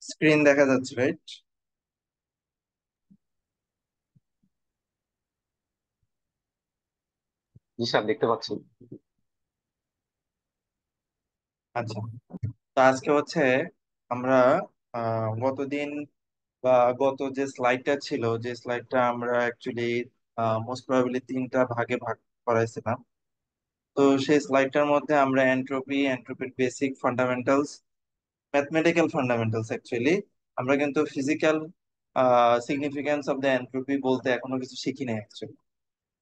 Screen দেখা যাচ্ছে, right? জি sir, দেখতে পাচ্ছি। আচ্ছা, তো আজকে হচ্ছে আমরা গতদিন বা গত যে স্লাইডটা ছিল, যে স্লাইডটা আমরা অ্যাকচুয়ালি মোস্ট প্রবাবলি তিনটা ভাগে ভাগ করাইছিলাম। তো সেই স্লাইডটার মধ্যে আমরা এন্ট্রপির basic fundamentals, mathematical fundamentals actually, আমরা কিন্তু physical significance of the entropy বলতে এখনো কিছু শিখি নাই অ্যাকচুয়ালি।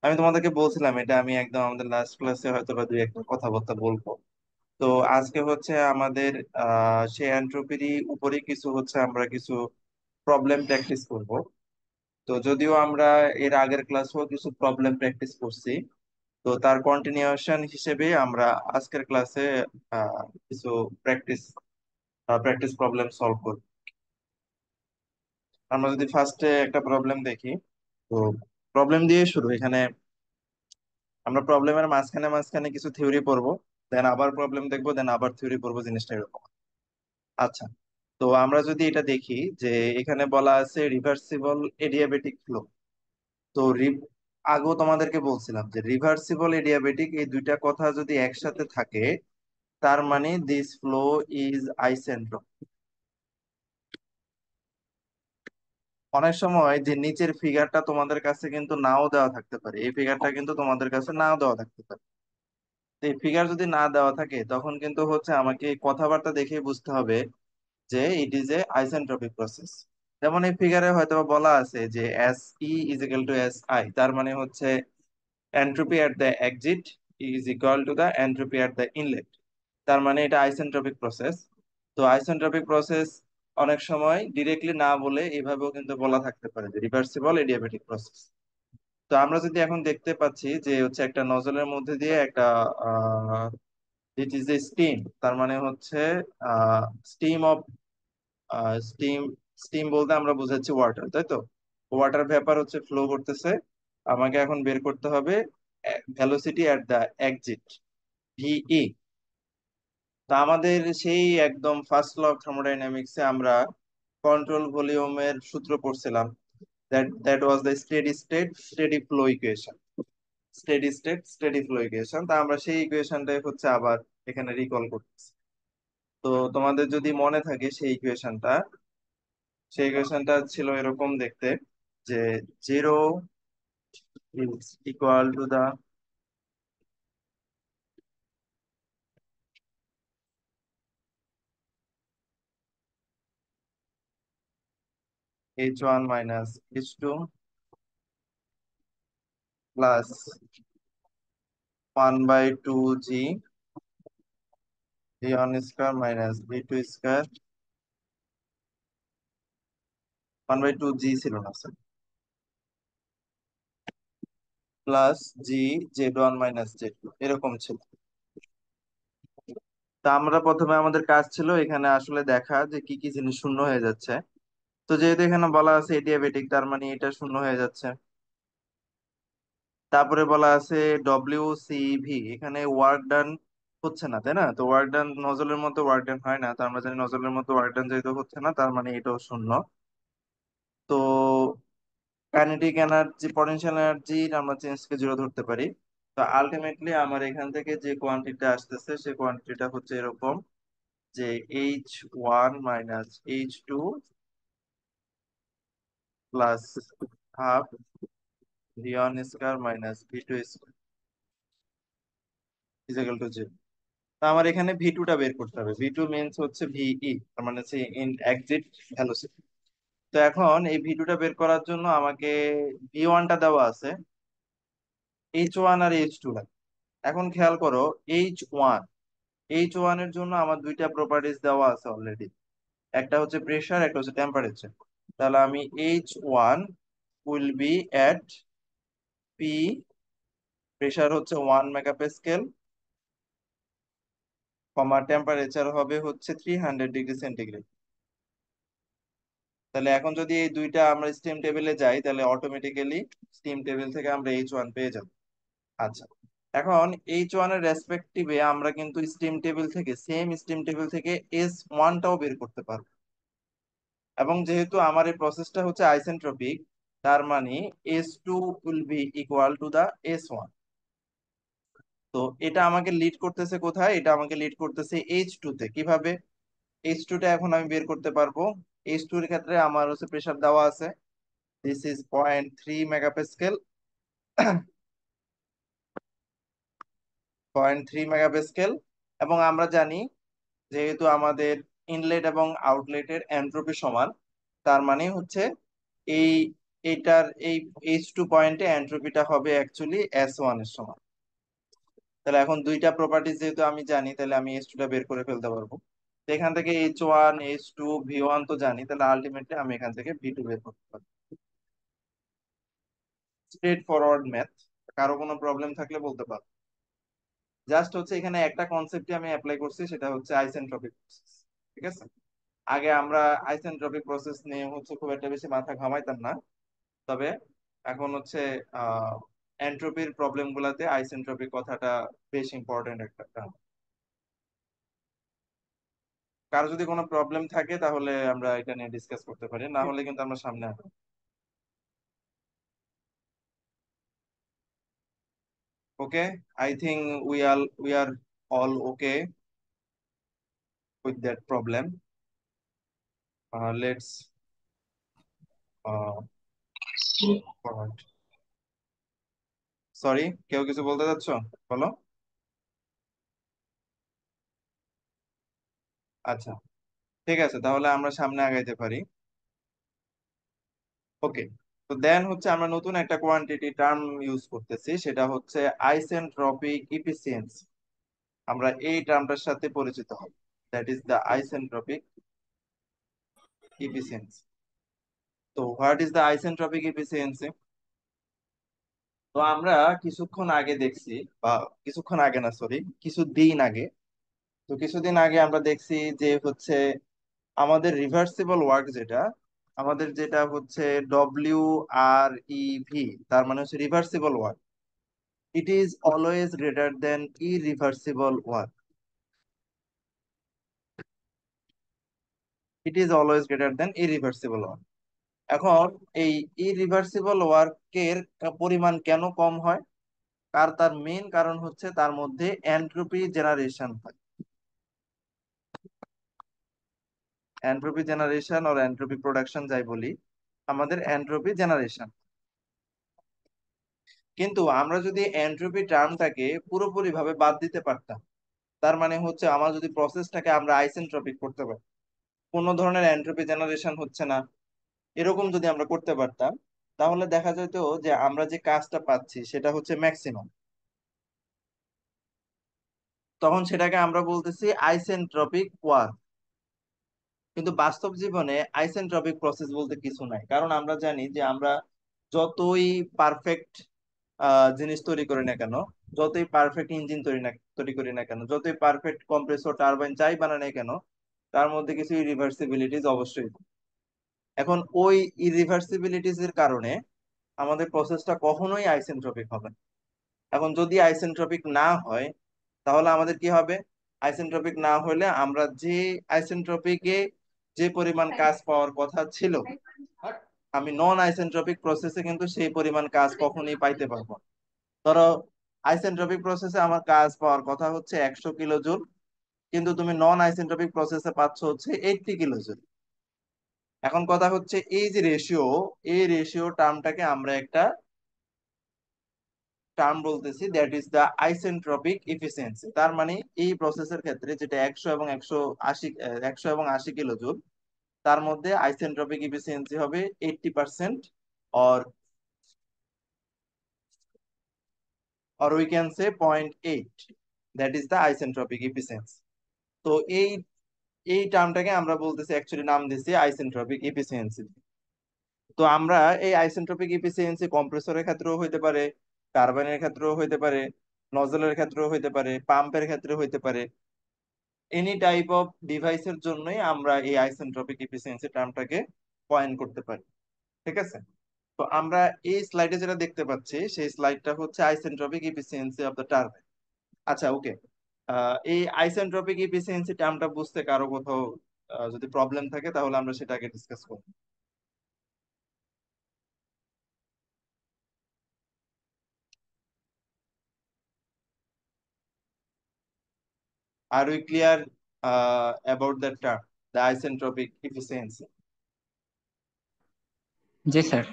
আমি তোমাদেরকে বলছিলাম এটা আমি একদম আমাদের লাস্ট ক্লাসে হয়তো বা দুই একটা কথাবার্তা বলবো। তো আজকে হচ্ছে আমাদের সেই এন্ট্রপিরই উপরে কিছু হচ্ছে আমরা কিছু প্রবলেম প্র্যাকটিস করব। তো যদিও আমরা এর আগের ক্লাসেও কিছু প্রবলেম প্র্যাকটিস করছি, তো তার কন্টিনিউশন হিসেবে আমরা আজকের ক্লাসে কিছু প্র্যাকটিস প্র্যাকটিস প্রবলেম সলভ করব। আমরা যদি ফার্স্টে একটা প্রবলেম দেখি, তো প্রবলেম দিয়ে শুরু। এখানে আমরা প্রবলেমের মাঝখানে মাঝখানে কিছু থিওরি পড়বো, দেন আবার প্রবলেম দেখবো, দেন আবার থিওরি পড়বো, জিনিসটা এরকম। আচ্ছা, তো আমরা যদি এটা দেখি যে এখানে বলা আছে রিভার্সিবল এডিয়াবেটিক ফ্লো। তো আগেও তোমাদেরকে বলছিলাম যে রিভার্সিবল এডিয়াবেটিক এই দুইটা কথা যদি একসাথে থাকে, তার মানে দিস ফ্লো ইজ আইসেন্ট্রোপিক। অনেক সময় যে নিচের ফিগারটা তোমাদের কাছে কিন্তু নাও দেওয়া থাকতে পারে, এই ফিগারটা কিন্তু তোমাদের কাছে নাও দেওয়া থাকতে পারে। তো এই ফিগার যদি না দেওয়া থাকে তখন কিন্তু হচ্ছে আমাকে এই কথাবার্তা দেখে বুঝতে হবে যে it is a isentropic process. যেমন এই ফিগারে হয়তো বা বলা আছে যে S E is equal two S I, তার মানে হচ্ছে entropy at the exit is equal to the entropy at the inlet. তার মানে এটা আইসেন্ট্রপিক প্রসেস। তো আইসেন্ট্রপিক প্রসেস অনেক সময় ডিরেক্টলি না বলে এভাবেও কিন্তু বলা থাকতে পারে যে রিভার্সিবল এডিয়াবেটিক প্রসেস। তো আমরা যদি এখন দেখতে পাচ্ছি যে হচ্ছে একটা নজলের মধ্যে দিয়ে একটা ইট ইজ এ স্টিম, তার মানে হচ্ছে স্টিম অফ স্টিম। স্টিম বলতে আমরা বুঝাচ্ছি ওয়াটার, তাই তো? ওয়াটার ভেপার হচ্ছে ফ্লো করতেছে। আমাকে এখন বের করতে হবে ভেলোসিটি এট দ্য এক্সিট, ভিই। তা আমাদের সেই একদম ফার্স্ট ল অফ থার্মোডাইনামিক্সে আমরা কন্ট্রোল ভলিউমের সূত্র পড়ছিলাম, that was the steady state steady flow equation. Steady state steady flow equation, তা আমরা সেই ইকুয়েশনটাই হচ্ছে আবার এখানে রিকল করতেছি। তো তোমাদের যদি মনে থাকে সেই ইকুয়েশনটা, সেই ইকুয়েশনটা ছিল এরকম দেখতে যে zero is equal to the H one minus H two plus one by two G V one square minus V two square, one by two G ছিল না sir, plus G Z one minus Z two, এরকম ছিল। তা আমরা প্রথমে আমাদের কাজ ছিল এখানে আসলে দেখা যে কি কি জিনিস শূন্য হয়ে যাচ্ছে। তো যেহেতু এখানে বলা আছে এডিয়াবেটিক, তার মানে এটা শূন্য হয়ে যাচ্ছে। তারপরে বলা আছে ডব্লিউ সি ভি, এখানে ওয়ার্ক ডান হচ্ছে না, তাই না? তো ওয়ার্ক ডান নজলের মতো ওয়ার্ক ডান হয় না, তো আমরা জানি নজলের মতো ওয়ার্ক ডান যেহেতু হচ্ছে না, তার মানে এটাও শূন্য। তো কাইনেটিক এনার্জি, পটেনশিয়াল এনার্জির আমরা চেঞ্জকে জিরো ধরতে পারি। তো আলটিমেটলি আমার এখান থেকে যে কোয়ান্টিটিটা আসতেছে সেই কোয়ান্টিটিটা হচ্ছে এরকম যে H one minus H two plus half V one square minus V two square equal to zero. তা আমার এখানে ভি টুটা বের করতে হবে। ভি টু মিনস হচ্ছে ভিই, তার মানে হচ্ছে ইন এক্সিট ভেলোসিটি। তো এখন এই ভি টুটা বের করার জন্য আমাকে ভি ওয়ানটা দেওয়া আছে, এইচ ওয়ান আর এইচ টু। এখন খেয়াল করো, এইচ ওয়ান, এইচ ওয়ান এর জন্য আমার দুইটা প্রপার্টিজ দেওয়া আছে অলরেডি, একটা হচ্ছে প্রেসার, একটা হচ্ছে টেম্পারেচার। তাহলে আমি H one will be at P, pressure হচ্ছে 1 মেগাপাস্কেল, কমা টেম্পারেচার হবে হচ্ছে 300 ডিগ্রি সেন্টিগ্রেড। তাহলে এখন যদি এই দুইটা আমরা স্টিম টেবিলে যাই তাহলে অটোমেটিক্যালি স্টিম টেবিল থেকে আমরা H1 পেয়ে যাব। আচ্ছা, এখন H1 এর রেসপেক্টিভে আমরা কিন্তু স্টিম টেবিল থেকে, সেম স্টিম টেবিল থেকে S1টাও বের করতে পারবো। এবং যেহেতু আমার এই প্রসেসটা হচ্ছে আইসেন্ট্রপিক, তার মানে S2 will be equal to the S1। তো এটা আমাকে লিড করতেছে কোথায়? এটা আমাকে লিড করতেছে H2 তে। কিভাবে? H2 টা এখন আমি বের করতে পারবো। H2 এর ক্ষেত্রে আমার হচ্ছে প্রেসার দেওয়া আছে, দিস ইজ 0.3 মেগাপাস্কেল। 0.3 মেগাপাস্কেল। এবং আমরা জানি যেহেতু আমাদের ইনলেট এবং আউটলেটের এন্ট্রপি সমান, তার মানে হচ্ছে এই এইটার এই H2 পয়েন্টে এন্ট্রপিটা হবে অ্যাকচুয়ালি S1 এর সমান। তাহলে এখন দুইটা প্রপার্টিজ যেহেতু আমি জানি, তাহলে আমি H2 টা বের করে ফেলতে পারবো। তো এখান থেকে H1 H2 V1 তো জানি, তাহলে আলটিমেটলি আমি এখান থেকে V2 বের করতে পারবো। Straight forward math. কারো কোনো প্রবলেম থাকলে বলতে পারো। জাস্ট হচ্ছে এখানে একটা কনসেপ্টই আমি অ্যাপ্লাই করছি, সেটা হচ্ছে আইসেন্ট্রপিক প্রসেস। ঠিক আছে? আগে আমরা আইসেন্ট্রপিক প্রসেস নিয়ে হচ্ছে খুব একটা বেশি মাথা ঘামাইতাম না। তবে এখন হচ্ছে এন্ট্রপির প্রবলেম গুলাতে আইসেন্ট্রপিক কথাটা বেশ ইম্পর্টেন্ট একটা term। কারো যদি কোনো প্রবলেম থাকে তাহলে আমরা এটা নিয়ে ডিসকাস করতে পারি, না হলে কিন্তু আমরা সামনে আগাবো। Okay, I think we are all okay with that problem. Let's sorry, কেউ কিছু বলতে চাচ্ছ? বলো। আচ্ছা, ঠিক আছে, তাহলে আমরা সামনে আগাইতে পারি। ওকে, তো দেন হচ্ছে আমরা নতুন একটা কোয়ান্টিটি টার্ম ইউজ করতেছি, সেটা হচ্ছে আইসেন্ট্রপিক ইফিসিয়েন্সি। আমরা এই টার্মটার সাথে পরিচিত হব, that is the isentropic efficiency. তো what is the isentropic efficiency? তো আমরা কিছুক্ষণ আগে দেখছি, বা কিছুক্ষণ আগে না, সরি, কিছুদিন আগে, তো কিছুদিন আগে আমরা দেখছি যে হচ্ছে আমাদের রিভার্সিবল ওয়ার্ক যেটা, আমাদের যেটা হচ্ছে WREV, তার মানে হচ্ছে reversible work, it is always greater than irreversible work. It is always greater than irreversible work. এখন এই ইরিভার্সিবল ওয়ার্কের পরিমাণ কেন কম হয়? তার মেইন কারণ হচ্ছে তার মধ্যে এন্ট্রপি জেনারেশন হয়। এন্ট্রপি জেনারেশন আর এন্ট্রপি প্রোডাকশন যাই বলি, আমাদের এন্ট্রপি জেনারেশন। কিন্তু আমরা যদি এন্ট্রপি টার্মটাকে পুরোপুরি ভাবে বাদ দিতে পারতাম, তার মানে হচ্ছে আমার যদি প্রসেসটাকে আমরা আইসেন্ট্রপিক করতে পারি, কোনো ধরনের এন্ট্রপি জেনারেশন হচ্ছে না, এরকম যদি আমরা করতে পারতাম, তাহলে দেখা যেত যে আমরা যে কাজটা পাচ্ছি সেটা হচ্ছে ম্যাক্সিমাম। তখন সেটাকে আমরা বলতেছি আইসেন্ট্রপিক ওয়ার্ক। কিন্তু বাস্তব জীবনে আইসেন্ট্রপিক প্রসেস বলতে কিছু নাই, কারণ আমরা জানি যে আমরা যতই পারফেক্ট জিনিস তৈরি করি না কেন, যতই পারফেক্ট ইঞ্জিন তৈরি করি না কেন, যতই পারফেক্ট কম্প্রেসর টারবাইন যাই বানাই না কেন, তার মধ্যে কিছু ইরিভার্সিবিলিটিস অবশ্যই থাকে। এখন ওই ইরিভার্সিবিলিটিস এর কারণে আমাদের প্রসেসটা কখনোই আইসেন্ট্রপিক হবে না। এখন যদি আইসেন্ট্রপিক না হয় তাহলে আমাদের কি হবে? আইসেন্ট্রপিক না হলে আমরা যে আইসেন্ট্রপিকে যে পরিমাণ কাজ পাওয়ার কথা ছিল, আমি নন আইসেন্ট্রপিক প্রসেসে কিন্তু সেই পরিমাণ কাজ কখনোই পাইতে পারবো না। ধরো, আইসেন্ট্রপিক প্রসেসে আমার কাজ পাওয়ার কথা হচ্ছে 100 কিলো জুল, কিন্তু তুমি নন আইসেন্ট্রপিক প্রসেসে পাচ্ছ হচ্ছে 80 কিলোজুল। এখন কথা হচ্ছে এই যে রেশিও, এই রেশিও টার্মটাকে আমরা একটা টার্ম বলতেছি, that is the isentropic efficiency. তার মানে এই প্রসেসের ক্ষেত্রে যেটা 100 এবং 180 তার মধ্যে আইসেন্ট্রপিক ইফিসিয়েন্সি হবে 80%, or we can say 0.8, that is the isentropic efficiency। তো এই এই টার্মটাকে আমরা বলতেছি, অ্যাকচুয়ালি নাম দিছি আইসেন্ট্রপিক এফিসিয়েন্সি। তো আমরা এই আইসেন্ট্রপিক এফিসিয়েন্সি কম্প্রেসরের ক্ষেত্রেও হইতে পারে, টারবাইনের ক্ষেত্রেও হইতে পারে, নজলের ক্ষেত্রেও হইতে পারে, পাম্পের ক্ষেত্রে হইতে পারে, এনি টাইপ অফ ডিভাইসের জন্যই আমরা এই আইসেন্ট্রপিক এফিসিয়েন্সি টার্মটাকে পয়েন্ট করতে পারি। ঠিক আছে? তো আমরা এই স্লাইডে যেটা দেখতে পাচ্ছি সেই স্লাইডটা হচ্ছে isentropic efficiency of the turbine. আচ্ছা, ওকে। এই আইসেন্ট্রপিক ইফিসিয়েন্সি টার্মটা বুঝতে কারো কোথাও যদি প্রবলেম থাকে তাহলে আমরা সেটাকে ডিসকাস করব। Are we clear about that term, the isentropic efficiency? জি স্যার।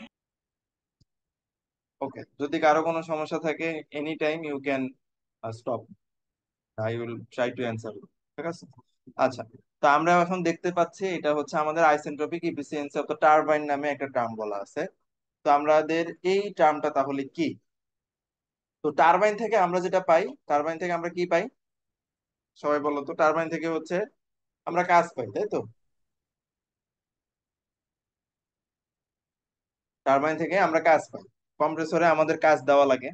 ওকে, যদি কারো কোনো সমস্যা থাকে any time you can stop, I will try to answer. ঠিক আছে? আচ্ছা, তো আমরা এখন দেখতে পাচ্ছি এটা হচ্ছে আমাদের isentropic efficiency of the turbine নামে একটা টার্ম বলা আছে। তো আমাদের এই টার্মটা তাহলে কি? তো টারবাইন থেকে আমরা যেটা পাই, টারবাইন থেকে আমরা কি পাই? সবাই বলো তো, টারবাইন থেকে হচ্ছে আমরা কাজ পাই, তাই তো? টারবাইন থেকে আমরা কাজ পাই। কম্প্রেসরে আমাদের কাজ দেওয়া লাগে।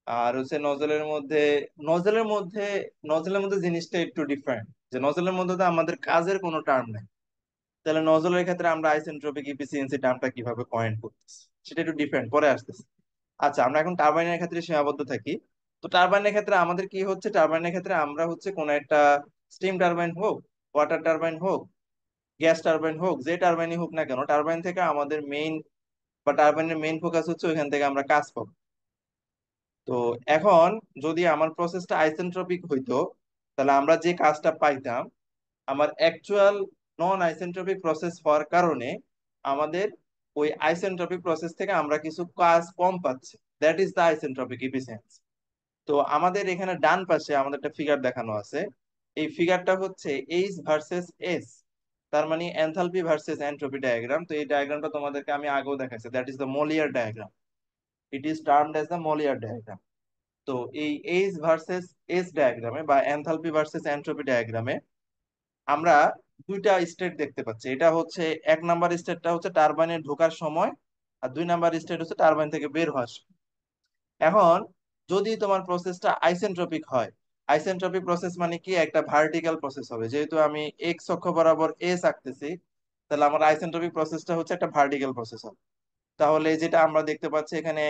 আর হচ্ছে নজলের মধ্যে নজলের মধ্যে জিনিসটা একটু ডিফারেন্ট, যে নজলের মধ্যে তো আমাদের কাজের কোনো টার্ম নেই। তাহলে নজলের ক্ষেত্রে আমরা আইসেন্ট্রপিক ইফিসিয়েন্সি টার্মটা কিভাবে পয়েন্ট করতেছি সেটা একটু ডিফারেন্ট, পরে আসতেছে। আচ্ছা, আমরা এখন টারবাইনের ক্ষেত্রে সীমাবদ্ধ থাকি। তো টারবাইনের ক্ষেত্রে আমাদের কি হচ্ছে, টারবাইনের ক্ষেত্রে আমরা হচ্ছে কোন একটা স্টিম টারবাইন হোক, ওয়াটার টারবাইন হোক, গ্যাস টারবাইন হোক, যে টারবাইনই হোক না কেন, টারবাইন থেকে আমাদের মেইন বা টারবাইনের মেইন ফোকাস হচ্ছে ওইখান থেকে আমরা কাজ পাবো। তো এখন যদি আমার প্রসেসটা আইসেন্ট্রপিক হইতো তাহলে আমরা যে কাজটা পাইতাম, আমার অ্যাকচুয়াল নন আইসেন্ট্রপিক প্রসেস হওয়ার কারণে আমাদের ওই আইসেন্ট্রপিক প্রসেস থেকে আমরা কিছু কাজ কম পাচ্ছি। That is the isentropic efficiency. তো আমাদের এখানে ডান পাশে আমাদের একটা ফিগার দেখানো আছে। এই ফিগারটা হচ্ছে এইচ ভার্সেস এস, তার মানে এনথালপি ভার্সেস এন্ট্রপি ডায়াগ্রাম। তো এই ডায়াগ্রামটা তোমাদেরকে আমি আগেও দেখাইছি, that is the Mollier diagram. It is termed as the Mollier diagram. তো এই এইচ ভার্সেস এস ডায়াগ্রামে বা এনথালপি ভার্সেস এন্ট্রপি ডায়াগ্রামে আমরা দুইটা স্টেট দেখতে পাচ্ছি। এটা হচ্ছে এক নাম্বার স্টেটটা হচ্ছে টারবাইনে ঢোকার সময়, আর দুই নাম্বার স্টেট হচ্ছে টারবাইন থেকে বের হওয়ার সময়। এখন যদি তোমার প্রসেসটা আইসেন্ট্রপিক হয়, আইসেন্ট্রপিক প্রসেস মানে কি, একটা ভার্টিক্যাল প্রসেস হবে। যেহেতু আমি এক্স অক্ষ বরাবর এস আঁকতেছি, তাহলে আমার আইসেন্ট্রপিক প্রসেসটা হচ্ছে একটা ভার্টিক্যাল প্রসেস হবে। তাহলে যেটা আমরা দেখতে পাচ্ছি এখানে,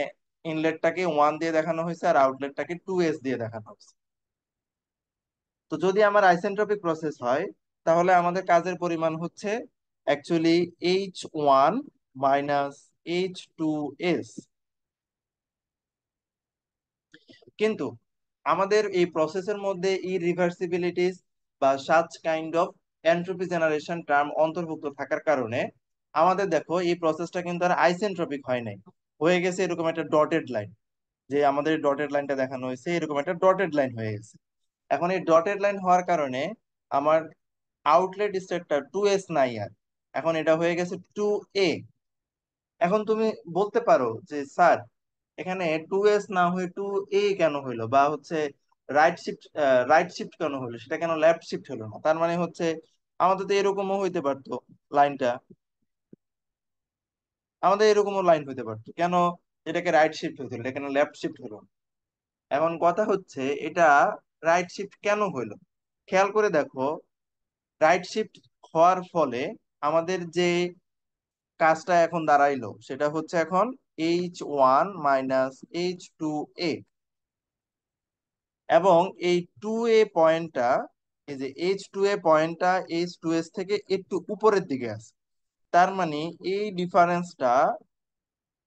ইনলেটটাকে 1 দিয়ে দেখানো হয়েছে আর আউটলেটটাকে 2s দিয়ে দেখানো হয়েছে। তো যদি আমার আইসেন্ট্রপিক প্রসেস হয় তাহলে আমাদের কাজের পরিমাণ হচ্ছে অ্যাকচুয়ালি H1 মাইনাস H2s। কিন্তু আমাদের এই প্রসেসের মধ্যে ইরিভার্সিবিলিটিস বা such kind of entropy generation term অন্তর্ভুক্ত থাকার কারণে আমাদের দেখো এই প্রসেসটা কিন্তু আর আইসেন্ট্রপিক হয় নাই, হয়ে গেছে এরকম একটা ডটেড লাইন। যে আমাদের ডটেড লাইনটা দেখানো হয়েছে এরকম একটা ডটেড লাইন হয়ে গেছে। এখন এই ডটেড লাইন হওয়ার কারণে আমার আউটলেট স্টেটটা 2s নাই আর, এখন এটা হয়ে গেছে 2a। এখন তুমি বলতে পারো যে স্যার, এখানে 2s না হয়ে 2a কেন হইলো, বা হচ্ছে রাইট শিফট কেন হইলো, সেটা কেন লেফট শিফট হলো না? তার মানে হচ্ছে আমাদের তো এরকমও হইতে পারতো লাইনটা, আমাদের এরকমও লাইন হইতে পারতো, কেন এটাকে রাইট শিফট হইতো, এটা কেন লেফট শিফট হলো না? এখন কথা হচ্ছে এটা রাইট শিফট কেন হইলো, খেয়াল করে দেখো। রাইট শিফট হওয়ার ফলে আমাদের যে কাজটা এখন দাঁড়াইলো সেটা হচ্ছে এখন H1 - H2a, এবং এই 2a পয়েন্টটা, এই যে H2a পয়েন্টটা H2s থেকে একটু উপরের দিকে আছে। তার মানে এই ডিফারেন্সটা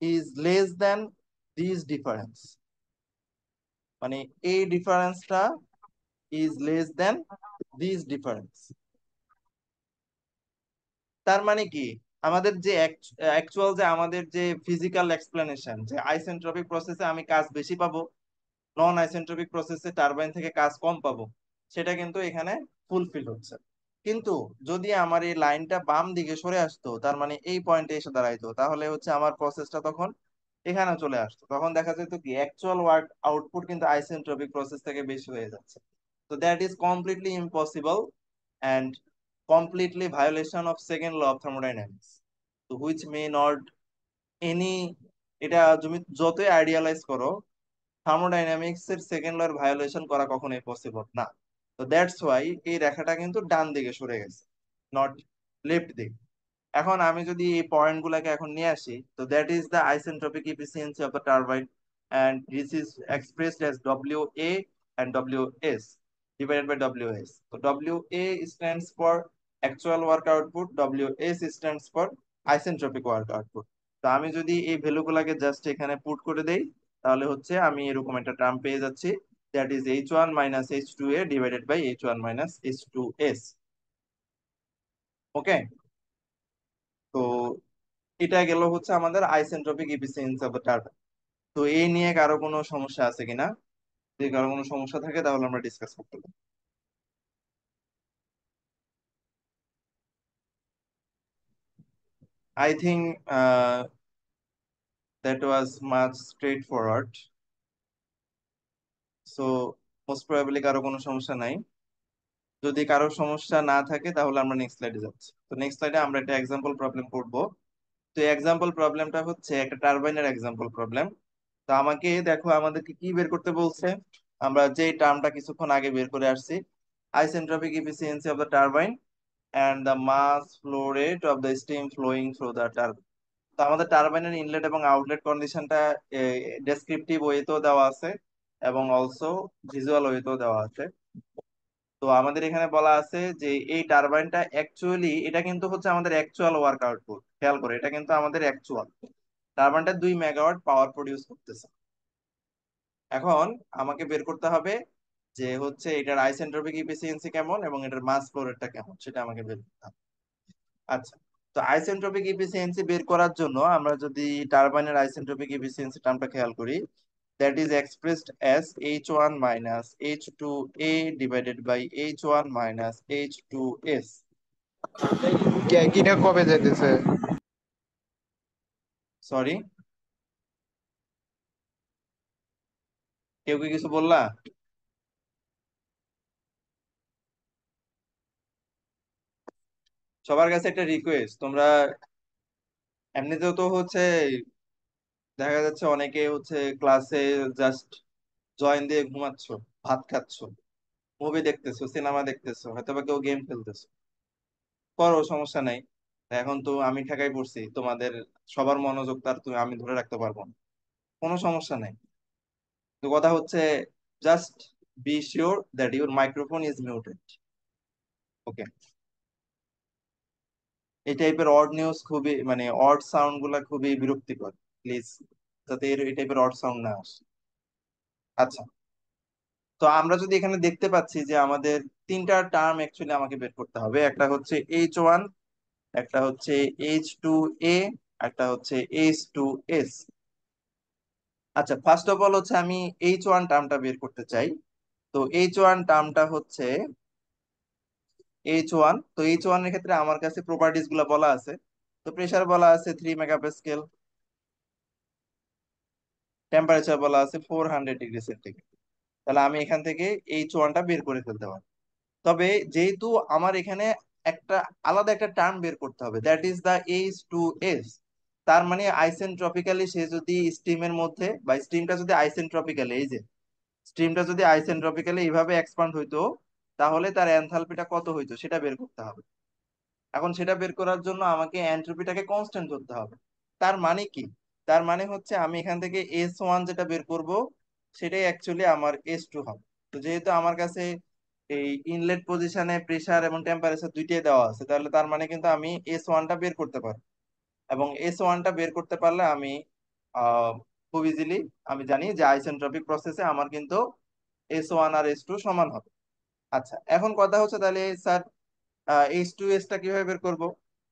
is less than this difference, মানে এই ডিফারেন্সটা is less than this difference. তার মানে কি, আমাদের যে অ্যাকচুয়াল যে আমাদের যে ফিজিক্যাল এক্সপ্লেনেশন যে আইসেন্ট্রপিক প্রসেসে আমি কাজ বেশি পাবো, নন আইসেন্ট্রপিক প্রসেসে টারবাইন থেকে কাজ কম পাবো, সেটা কিন্তু এখানে ফুলফিল হচ্ছে। কিন্তু যদি আমার এই লাইনটা বাম দিকে সরে আসতো, তার মানে এই পয়েন্টে এসে দাঁড়াইতো, তাহলে হচ্ছে আমার প্রসেসটা তখন এখানে চলে আসতো। তখন দেখা যেত কি অ্যাকচুয়াল ওয়ার্ক আউটপুট কিন্তু আইসেন্ট্রপিক প্রসেস থেকে বেশি হয়ে যাচ্ছে। তো that is completely impossible and completely violation of second law of thermodynamics, তো হুইচ মে নট এনি, এটা তুমি যতই আইডিয়ালাইজ করো, থার্মোডাইনামিক্স এর সেকেন্ড ল এর ভায়োলেশন করা কখনোই পসিবল না। তো দ্যাটস ওয়াই এই রেখাটা কিন্তু ডান দিকে সরে গেছে, নট লেফট দিকে। এখন আমি যদি এই পয়েন্ট গুলাকে এখন নিয়ে আসি, তো that is the isentropic efficiency of the turbine, and this is expressed as W A and W S divided by W S. তো W A stands for actual work output, W S stands for isentropic work output. তো আমি যদি এই value গুলাকে just এখানে put করে দেই, তাহলে হচ্ছে আমি এরকম একটা টার্ম পেয়ে যাচ্ছি, that is H one minus H two A divided by H one minus H two S. Okay. তো এটা গেল হচ্ছে আমাদের isentropic efficiency of the turbine. তো এই নিয়ে কারো কোনো সমস্যা আছে কিনা? যদি কারো কোনো সমস্যা থাকে তাহলে আমরা ডিসকাস করতে পারি। I think that was much straight forward. So most probably কারো কোনো সমস্যা নাই। যদি কারো সমস্যা না থাকে তাহলে আমরা নেক্সট স্লাইডে যাচ্ছি। তো নেক্সট স্লাইডে আমরা একটা এক্সাম্পল প্রবলেম করব। তো এক্সাম্পল প্রবলেমটা হচ্ছে একটা টারবাইনের এক্সাম্পল প্রবলেম। তো আমাকে দেখো আমাদেরকে কি বের করতে বলছে। আমরা যে টার্মটা কিছুক্ষণ আগে বের করে আসছি, isentropic efficiency of the turbine and the mass flow rate of the steam flowing through the turbine. তো আমাদের টারবাইনের ইনলেট এবং আউটলেট কন্ডিশনটা ডেসক্রিপটিভ ওয়েতেও দেওয়া আছে এবং অলসো ভিজুয়াল ওয়েতেও দেওয়া আছে। তো আমাদের এখানে বলা আছে যে এই টারবাইনটা অ্যাকচুয়ালি, এটা কিন্তু হচ্ছে আমাদের অ্যাকচুয়াল ওয়ার্ক আউটপুট, খেয়াল করে, এটা কিন্তু আমাদের অ্যাকচুয়াল টারবাইনটা 2 মেগাওয়াট পাওয়ার প্রডিউস করতেছে। এখন আমাকে বের করতে হবে যে হচ্ছে এটার আইসেন্ট্রপিক এফিসিয়েন্সি কেমন এবং এটার মাস ফ্লো রেটটা কেমন, সেটা আমাকে বের করতে হবে। আচ্ছা, তো আইসেন্ট্রপিক এফিসিয়েন্সি বের করার জন্য আমরা যদি টারবাইনের আইসেন্ট্রপিক এফিসিয়েন্সি টার্মটা খেয়াল করি, that is expressed as H one minus H two A divided by H one minus H two S. কিনা কবে যেতেছে? সরি, কেউ কি কিছু বললা? সবার কাছে একটা রিকোয়েস্ট, তোমরা এমনিতেও তো হচ্ছে দেখা যাচ্ছে অনেকে হচ্ছে ক্লাসে জাস্ট জয়েন দিয়ে ঘুমাচ্ছ, ভাত খাচ্ছ, মুভি দেখতেছো, সিনেমা দেখতেছো, হয়তো বা কেউ গেম খেলতেছো, করো, সমস্যা নাই। এখন তো আমি ঠেকাই পড়ছি, তোমাদের সবার মনোযোগ তার তুমি আমি ধরে রাখতে পারবো না, কোনো সমস্যা নাই। তো কথা হচ্ছে just be sure that your microphone is muted. Okay. এই টাইপের অড নিউজ খুবই, মানে অড সাউন্ড গুলা খুবই বিরক্তিকর, প্লিজ যাতে এই টাইপের অড সাউন্ড না আসে। আচ্ছা, তো আমরা যদি এখানে দেখতে পাচ্ছি যে আমাদের তিনটা টার্ম অ্যাকচুয়ালি আমাকে বের করতে হবে, একটা হচ্ছে এইচ ওয়ান, একটা হচ্ছে এইচ টু এ, একটা হচ্ছে এইচ টু এস। আচ্ছা, ফার্স্ট অফ অল হচ্ছে আমি এইচ ওয়ান টার্মটা বের করতে চাই। তো এইচ ওয়ান টার্মটা হচ্ছে এইচ ওয়ান। তো এইচ ওয়ান এর ক্ষেত্রে আমার কাছে প্রপার্টিজ গুলা বলা আছে। তো প্রেসার বলা আছে 3 মেগাপাস্কেল, টেম্পারেচার বলা আছে 400 ডিগ্রি সেন্টিগ্রেড। তাহলে আমি এখান থেকে এইচ ওয়ানটা বের করে ফেলতে পারি। তবে যেহেতু আমার এখানে একটা আলাদা একটা টার্ম বের করতে হবে, that is the H two S. তার মানে আইসেন্ট্রপিক্যালি সে যদি স্টিমের মধ্যে, বা স্টিমটা যদি আইসেন্ট্রপিক্যালি, এই যে স্টিমটা যদি আইসেন্ট্রপিক্যালি এইভাবে এক্সপান্ড হইতো, তাহলে তার এনথালপিটা কত হইতো সেটা বের করতে হবে। এখন সেটা বের করার জন্য আমাকে এন্ট্রপিটাকে কনস্ট্যান্ট ধরতে হবে। তার মানে কি? তার মানে হচ্ছে আমি এখান থেকে এস ওয়ান যেটা বের করব, সেটাই অ্যাকচুয়ালি আমার এস টু হবে। তো যেহেতু আমার কাছে এই ইনলেট পজিশনে প্রেসার এবং টেম্পারেচার দুইটাই দেওয়া আছে, তাহলে তার মানে কিন্তু আমি এস ওয়ানটা বের করতে পারি। এবং এস ওয়ানটা বের করতে পারলে আমি আহ খুব ইজিলি আমি জানি যে আইসেন্ট্রপিক প্রসেসে আমার কিন্তু এস ওয়ান আর এস টু সমান হবে। আচ্ছা, এখন কথা হচ্ছে তাহলে স্যার এইচ টু এস টা কিভাবে বের করব?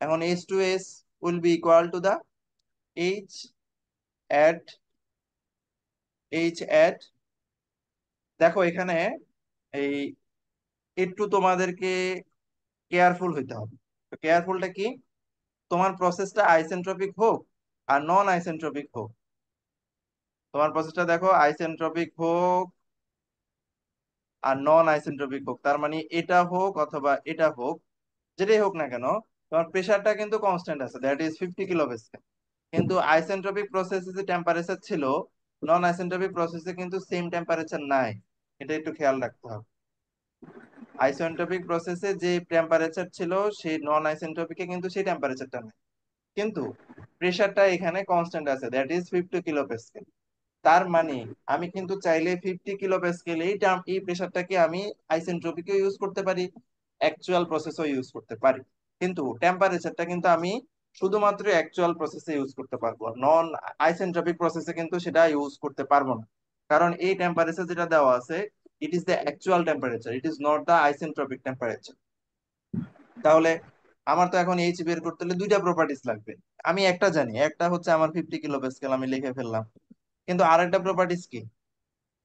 এখন H two S will be equal to the H at H at, দেখো এখানে এই একটু তোমাদেরকে কেয়ারফুল হইতে হবে। কেয়ারফুলটা কি? তোমার প্রসেসটা আইসেন্ট্রপিক হোক আর নন আইসেন্ট্রপিক হোক, তোমার প্রসেসটা দেখো আইসেন্ট্রপিক হোক আর নন আইসেন্ট্রপিক হোক, তার মানে এটা হোক অথবা এটা হোক, যেটাই হোক না কেন, তোমার প্রেসারটা কিন্তু কনস্ট্যান্ট আছে, দ্যাট ইজ 50 কিলোপাস্কেল। কিন্তু আইসেন্ট্রপিক প্রসেসে যে টেম্পারেচার ছিল, নন আইসেন্ট্রপিক প্রসেসে কিন্তু সেম টেম্পারেচার নাই। এটা একটু খেয়াল রাখতে হবে। আইসেন্ট্রপিক প্রসেসে যে টেম্পারেচার ছিল সেই নন আইসেন্ট্রপিকে কিন্তু সেই টেম্পারেচারটা নেই, কিন্তু প্রেসারটা এখানে কনস্ট্যান্ট আছে, দ্যাট ইজ 50 কিলো। তার মানে আমি কিন্তু চাইলে 50 কিলো প্যাসকেল এই প্রেসারটাকে আমি আইসেন্ট্রপিকও ইউজ করতে পারি, অ্যাকচুয়াল প্রসেসও ইউজ করতে পারি। কিন্তু টেম্পারেচারটা কিন্তু আমি শুধুমাত্র অ্যাকচুয়াল প্রসেসে ইউজ করতে পারবো, নন আইসেন্ট্রপিক প্রসেসে কিন্তু সেটা ইউজ করতে পারবো না। কারণ এই টেম্পারেচার যেটা দেওয়া আছে, it is the actual temperature, it is not the isentropic temperature. তাহলে আমার তো এখন এইচ বের করতে হলে দুইটা প্রপার্টিস লাগবে। আমি একটা জানি, একটা হচ্ছে আমার 50 কিলো প্যাসকেল, আমি লিখে ফেললাম। কিন্তু আরেকটা প্রপার্টিস কি?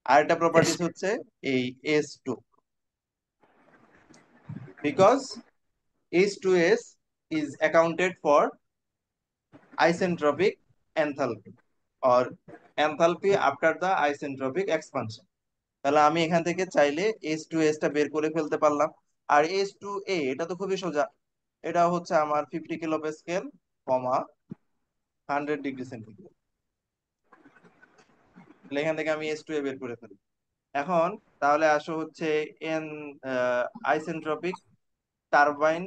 আরেকটা প্রপার্টিস হচ্ছে এই S2, because H2S is accounted for isentropic enthalpy or enthalpy after the isentropic expansion। তাহলে আমি এখান থেকে চাইলে H2S টা বের করে ফেলতে পারলাম। আর H2A এটা তো খুবই সোজা, এটা হচ্ছে আমার 50 কিলো প্যাসকেল, কমা 100 ডিগ্রি সেন্টিগ্রেড। তাহলে এখান থেকে আমি H2A বের করে ফেলি। এখন তাহলে আসো হচ্ছে এন আইসেন্ট্রপিক টারবাইন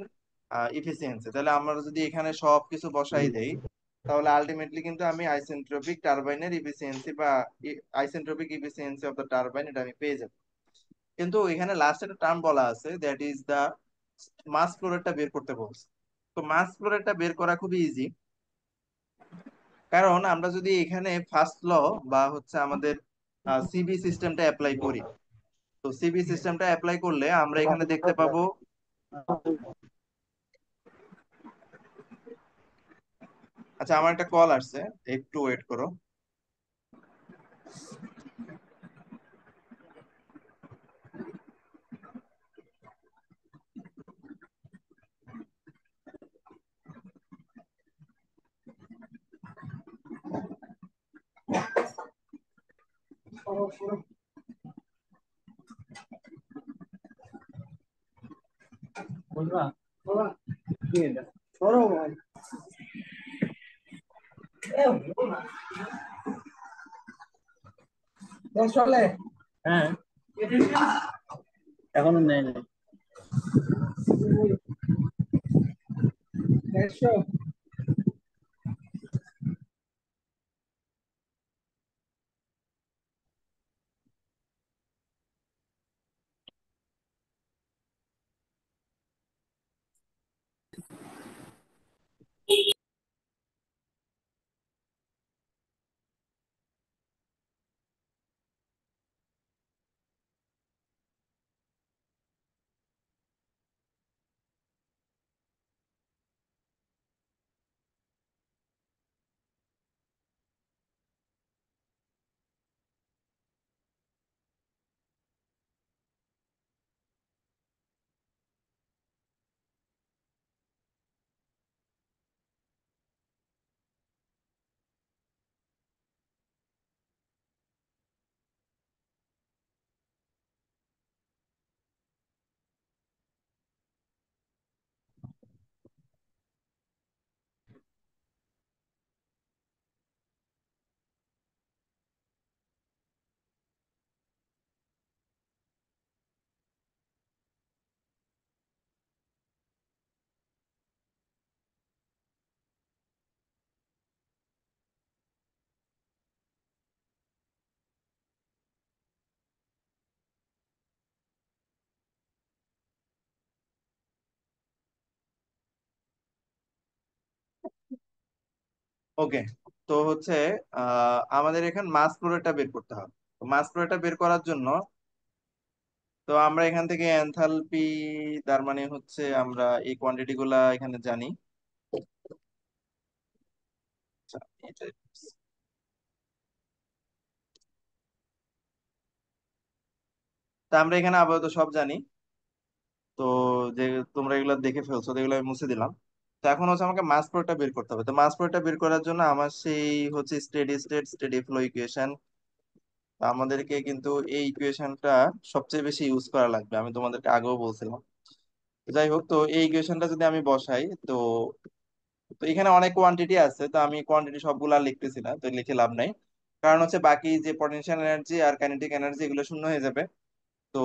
ইফিসিয়েন্সি। তাহলে আমরা যদি এখানে সবকিছু বসাই দেই, তাহলে আলটিমেটলি কিন্তু আমি আইসেন্ট্রপিক টারবাইনের ইফিসিয়েন্সি বা isentropic efficiency of the turbine এটা আমি পেয়ে যাব। কিন্তু এখানে লাস্ট একটা টার্ম বলা আছে, that is the mass flow রেটটা বের করতে বলছে। তো মাস ফ্লো রেটটা বের করা খুবই ইজি, কারণ আমরা যদি এখানে ফার্স্ট ল বা হচ্ছে আমাদের সিবি সিস্টেমটা অ্যাপ্লাই করি, তো সিবি সিস্টেমটা অ্যাপ্লাই করলে আমরা এখানে দেখতে পাবো। আচ্ছা, আমার একটা কল আসছে, একটু ওয়েট করো। বুঝলা? বলা? কি এটা? সরো ভাই। এ, বলা। দশ চলে? হ্যাঁ, এখনো নেই নাই। 150? ওকে, তো হচ্ছে আমাদের এখানে মাস ফ্লোরেটটা বের করতে হবে। মাস ফ্লোরেটটা বের করার জন্য তো আমরা এখান থেকে এনথালপি, তার মানে হচ্ছে আমরা এই কোয়ান্টিটি গুলা এখানে জানি। আচ্ছা, এটা- তা আমরা এখানে আপাতত সব জানি। তো যে তোমরা এগুলো দেখে ফেলছো, তো এগুলো আমি মুছে দিলাম। তো এখন হচ্ছে আমাকে মাস ফ্লোটা বের করতে হবে। তো মাস ফ্লোটা বের করার জন্য আমার সেই হচ্ছে স্টেডি ফ্লো ইকুয়েশন, আমাদেরকে কিন্তু এই ইকুয়েশনটা সবচেয়ে বেশি ইউজ করা লাগবে, আমি তোমাদেরকে আগেও বলছিলাম। যাই হোক, তো এই ইকুয়েশনটা যদি আমি বসাই, তো তো এখানে অনেক কোয়ান্টিটি আছে, তো আমি কোয়ান্টিটি সবগুলা লিখতেছি না, তো লিখে লাভ নাই। কারণ হচ্ছে বাকি যে পটেনশিয়াল এনার্জি আর কাইনেটিক এনার্জি এগুলো শূন্য হয়ে যাবে। তো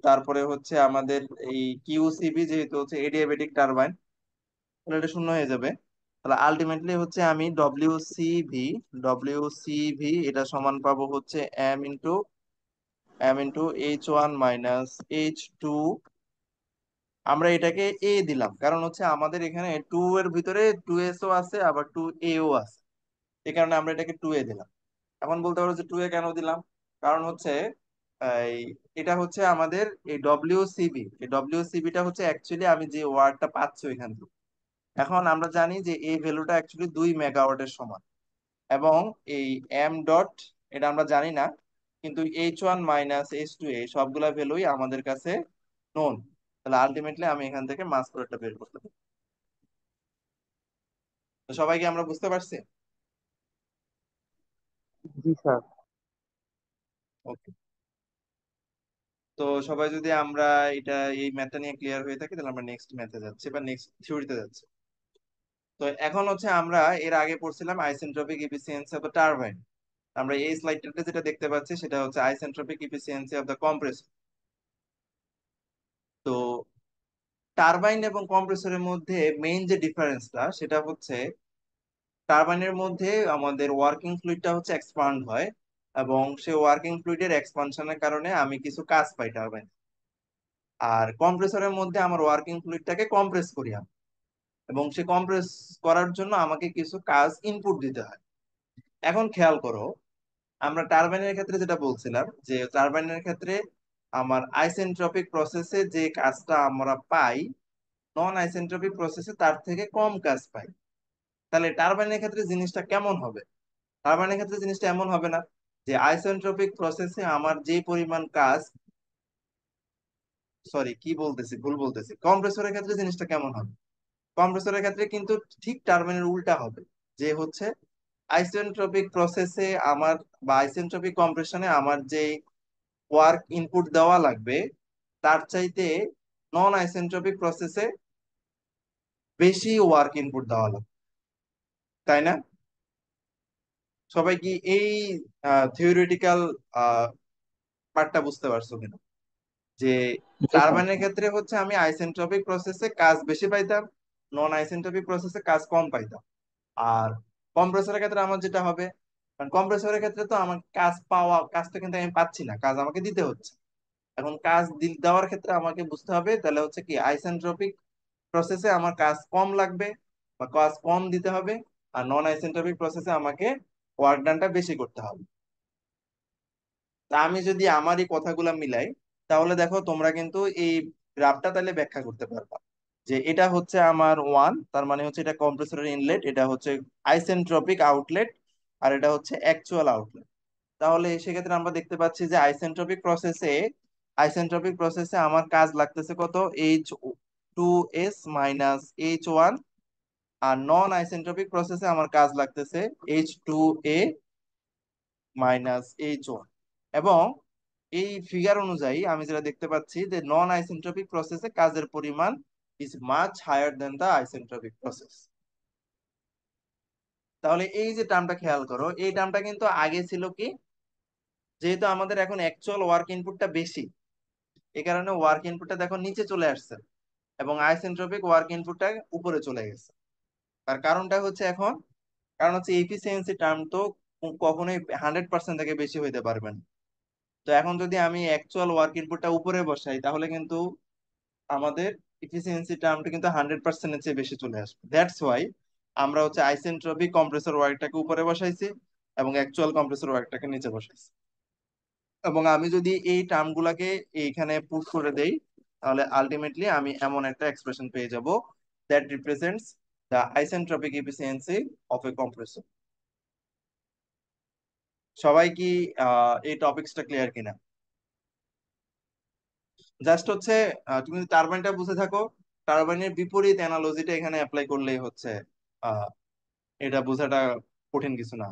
তারপরে হচ্ছে আমাদের এই কিউসিবি যেহেতু হচ্ছে এডিয়াবেটিক টারবাইন, তাহলে এটা শূন্য হয়ে যাবে। তাহলে আলটিমেটলি হচ্ছে আমি ডব্লিউ সি ভি এটা সমান পাবো হচ্ছে M into H1 minus H2। আমরা এটাকে এ দিলাম কারণ হচ্ছে আমাদের এখানে টু এর ভিতরে 2s ও আছে, আবার 2a ও আছে। এই কারণে আমরা এটাকে 2a দিলাম। এখন বলতে পারো যে 2a কেন দিলাম, কারণ হচ্ছে এই এটা হচ্ছে আমাদের এই ডব্লিউসিবিটা হচ্ছে অ্যাকচুয়ালি আমি যে ওয়ার্ডটা পাচ্ছি ওইখান থেকে। এখন আমরা জানি যে এই ভ্যালুটা অ্যাকচুয়ালি 2 মেগাওয়াটের সমান, এবং এই এম ডট এটা আমরা জানি না, কিন্তু H1 মাইনাস H2 এই সবগুলা ভ্যালুই আমাদের কাছে নোন। তাহলে আলটিমেটলি আমি এখান থেকে মাস প্রোডাক্টটা বের করতে পারি। তো সবাইকে আমরা বুঝতে পারছি? জি স্যার। ওকে। তো সবাই যদি আমরা এটা এই ম্যাথটা নিয়ে ক্লিয়ার হয়ে থাকি, তাহলে আমরা নেক্সট ম্যাথে যাচ্ছি বা নেক্সট থিওরিতে যাচ্ছি। তো এখন হচ্ছে আমরা এর আগে পড়ছিলাম isentropic efficiency of the turbine. আমরা এই স্লাইডটাতে যেটা দেখতে পাচ্ছি সেটা হচ্ছে isentropic efficiency of the compressor. তো টারবাইন এবং কম্প্রেসরের মধ্যে মেইন যে ডিফারেন্সটা সেটা হচ্ছে টারবাইনের মধ্যে আমাদের ওয়ার্কিং ফ্লুইডটা হচ্ছে এক্সপান্ড হয়, এবং সেই ওয়ার্কিং ফ্লুইডের এক্সপানশনের কারণে আমি কিছু কাজ পাই টারবাইন। আর কম্প্রেসরের মধ্যে আমার ওয়ার্কিং ফ্লুইডটাকে কম্প্রেস করি আমি, এবং সে কম্প্রেস করার জন্য আমাকে কিছু কাজ ইনপুট দিতে হয়। এখন খেয়াল করো, আমরা টারবাইনের ক্ষেত্রে যেটা বলছিলাম যে টারবাইনের ক্ষেত্রে আমার আইসেন্ট্রপিক প্রসেসে যে কাজটা আমরা পাই, নন আইসেন্ট্রপিক প্রসেসে তার থেকে কম কাজ পাই। তাহলে টারবাইনের ক্ষেত্রে জিনিসটা কেমন হবে? টারবাইনের ক্ষেত্রে জিনিসটা এমন হবে না যে আইসেন্ট্রপিক প্রসেসে আমার যে পরিমাণ কাজ, সরি কি বলতেছি, ভুল বলতেছি, কম্প্রেসরের ক্ষেত্রে জিনিসটা কেমন হবে? কম্প্রেসরের ক্ষেত্রে কিন্তু ঠিক টারবাইনের উল্টা হবে, যে হচ্ছে আইসেন্ট্রপিক প্রসেসে আমার বা আইসেন্ট্রপিক কম্প্রেশনে আমার যে ওয়ার্ক ইনপুট দেওয়া লাগবে তার চাইতে নন আইসেন্ট্রপিক প্রসেসে বেশি ওয়ার্ক ইনপুট দেওয়া লাগবে, তাই না? সবাই কি এই থিওরিটিক্যাল পার্টটা বুঝতে পারছো কিনা, যে জি স্যার। টারবাইনের ক্ষেত্রে হচ্ছে আমি আইসেন্ট্রপিক প্রসেসে কাজ বেশি পাইতাম, নন আইসেন্ট্রপিক প্রসেসে কাজ কম পাইতাম। আর কম্প্রেসরের ক্ষেত্রে আমার যেটা হবে, কারণ কম্প্রেসরের ক্ষেত্রে তো আমার কাজটা কিন্তু আমি পাচ্ছি না, কাজ আমাকে দিতে হচ্ছে। এখন দেওয়ার ক্ষেত্রে আমাকে বুঝতে হবে তাহলে হচ্ছে কি আইসেন্ট্রপিক প্রসেসে আমার কাজ কম লাগবে বা কাজ কম দিতে হবে, আর নন আইসেন্ট্রপিক প্রসেসে আমাকে ওয়ার্ক ডানটা বেশি করতে হবে। তা আমি যদি আমার এই কথাগুলো মিলাই, তাহলে দেখো তোমরা কিন্তু এই গ্রাফটা তাহলে ব্যাখ্যা করতে পারবা যে এটা হচ্ছে আমার ওয়ান, তার মানে হচ্ছে এটা কম্প্রেসরের ইনলেট, এটা হচ্ছে আইসেন্ট্রপিক আউটলেট, আর এটা হচ্ছে অ্যাকচুয়াল আউটলেট। তাহলে সেক্ষেত্রে আমরা দেখতে পাচ্ছি যে আইসেন্ট্রপিক প্রসেসে আমার কাজ লাগতেছে কত, H2s মাইনাস H1। আর নন আইসেন্ট্রপিক প্রসেসে আমার কাজ লাগতেছে H2a মাইনাস H1। এবং এই ফিগার অনুযায়ী আমি যেটা দেখতে পাচ্ছি যে নন আইসেন্ট্রপিক প্রসেসে কাজের পরিমাণ is much higher than the isentropic process. তাহলে এই যে টার্মটা খেয়াল করো, এই টার্মটা কিন্তু আগে ছিল কি, যেহেতু আমাদের এখন অ্যাকচুয়াল ওয়ার্ক ইনপুটটা বেশি, এই কারণে ওয়ার্ক ইনপুটটা দেখো নিচে চলে আসছে, এবং আইসেন্ট্রপিক ওয়ার্ক ইনপুটটা উপরে চলে গেছে। তার কারণটা হচ্ছে এখন, কারণ হচ্ছে এফিসিয়েন্সি টার্ম তো কখনোই 100% থেকে বেশি হইতে পারবে না। তো এখন যদি আমি অ্যাকচুয়াল ওয়ার্ক ইনপুটটা উপরে বসাই, তাহলে কিন্তু আমাদের এফিসিয়েন্সি টার্মটা কিন্তু 100%-এর চেয়ে বেশি চলে আসবে। দ্যাটস ওয়াই আমরা হচ্ছে আইসেন্ট্রপিক কম্প্রেসর ওয়ার্কটাকে উপরে বসাইছি এবং অ্যাকচুয়াল কম্প্রেসর ওয়ার্কটাকে নিচে বসাইছি। এবং আমি যদি এই টার্মগুলোকে এইখানে পুট করে দেই, তাহলে আলটিমেটলি আমি এমন একটা এক্সপ্রেশন পেয়ে যাব that represents the isentropic efficiency of A compressor. সবাই কি এই টপিকসটা ক্লিয়ার কিনা? জাস্ট হচ্ছে তুমি যদি টারবাইনটা বুঝে থাকো, টারবাইনের বিপরীত অ্যানালজিটা এখানে অ্যাপ্লাই করলেই হচ্ছে আহ, এটা বোঝাটা কঠিন কিছু না।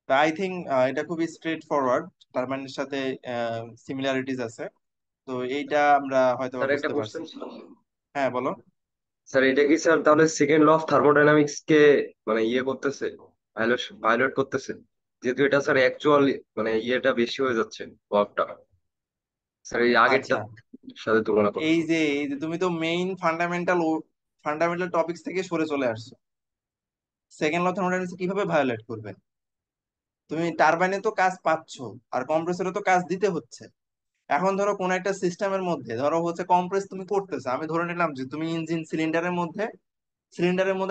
আই থিঙ্ক এটা খুবই স্ট্রেট ফরওয়ার্ড, টারবাইনের সাথে সিমিলারিটিজ আছে। তো এইটা আমরা হয়তো বা স্যার একটা বুঝতে পারছি। কোশ্চেন। হ্যাঁ বলো। স্যার এটা কি স্যার তাহলে সেকেন্ড ল অফ থার্মোডাইনামিক্স কে মানে ইয়ে করতেছে, ভায়োলেট করতেছে? যেহেতু এটা স্যার অ্যাকচুয়াল মানে ইয়েটা বেশি হয়ে যাচ্ছে ওয়ার্কটা, স্যার এই আচ্ছা, আগেরটার সাথে তুলনা করলে। এই যে তুমি তো মেইন ফান্ডামেন্টাল টপিকস থেকে সরে চলে আসছো। সেকেন্ড ল থার্মোডাইনামিক্স কিভাবে ভায়োলেট করবে? তুমি টারবাইনে তো কাজ পাচ্ছ, আর কম্প্রেসরে তো কাজ দিতে হচ্ছে। এখন ধরো কোন একটা সিস্টেমের মধ্যে ধরো হচ্ছে কম্প্রেস তুমি করতেছো, আমি ধরে নিলাম যে তুমি ইঞ্জিন সিলিন্ডারের মধ্যে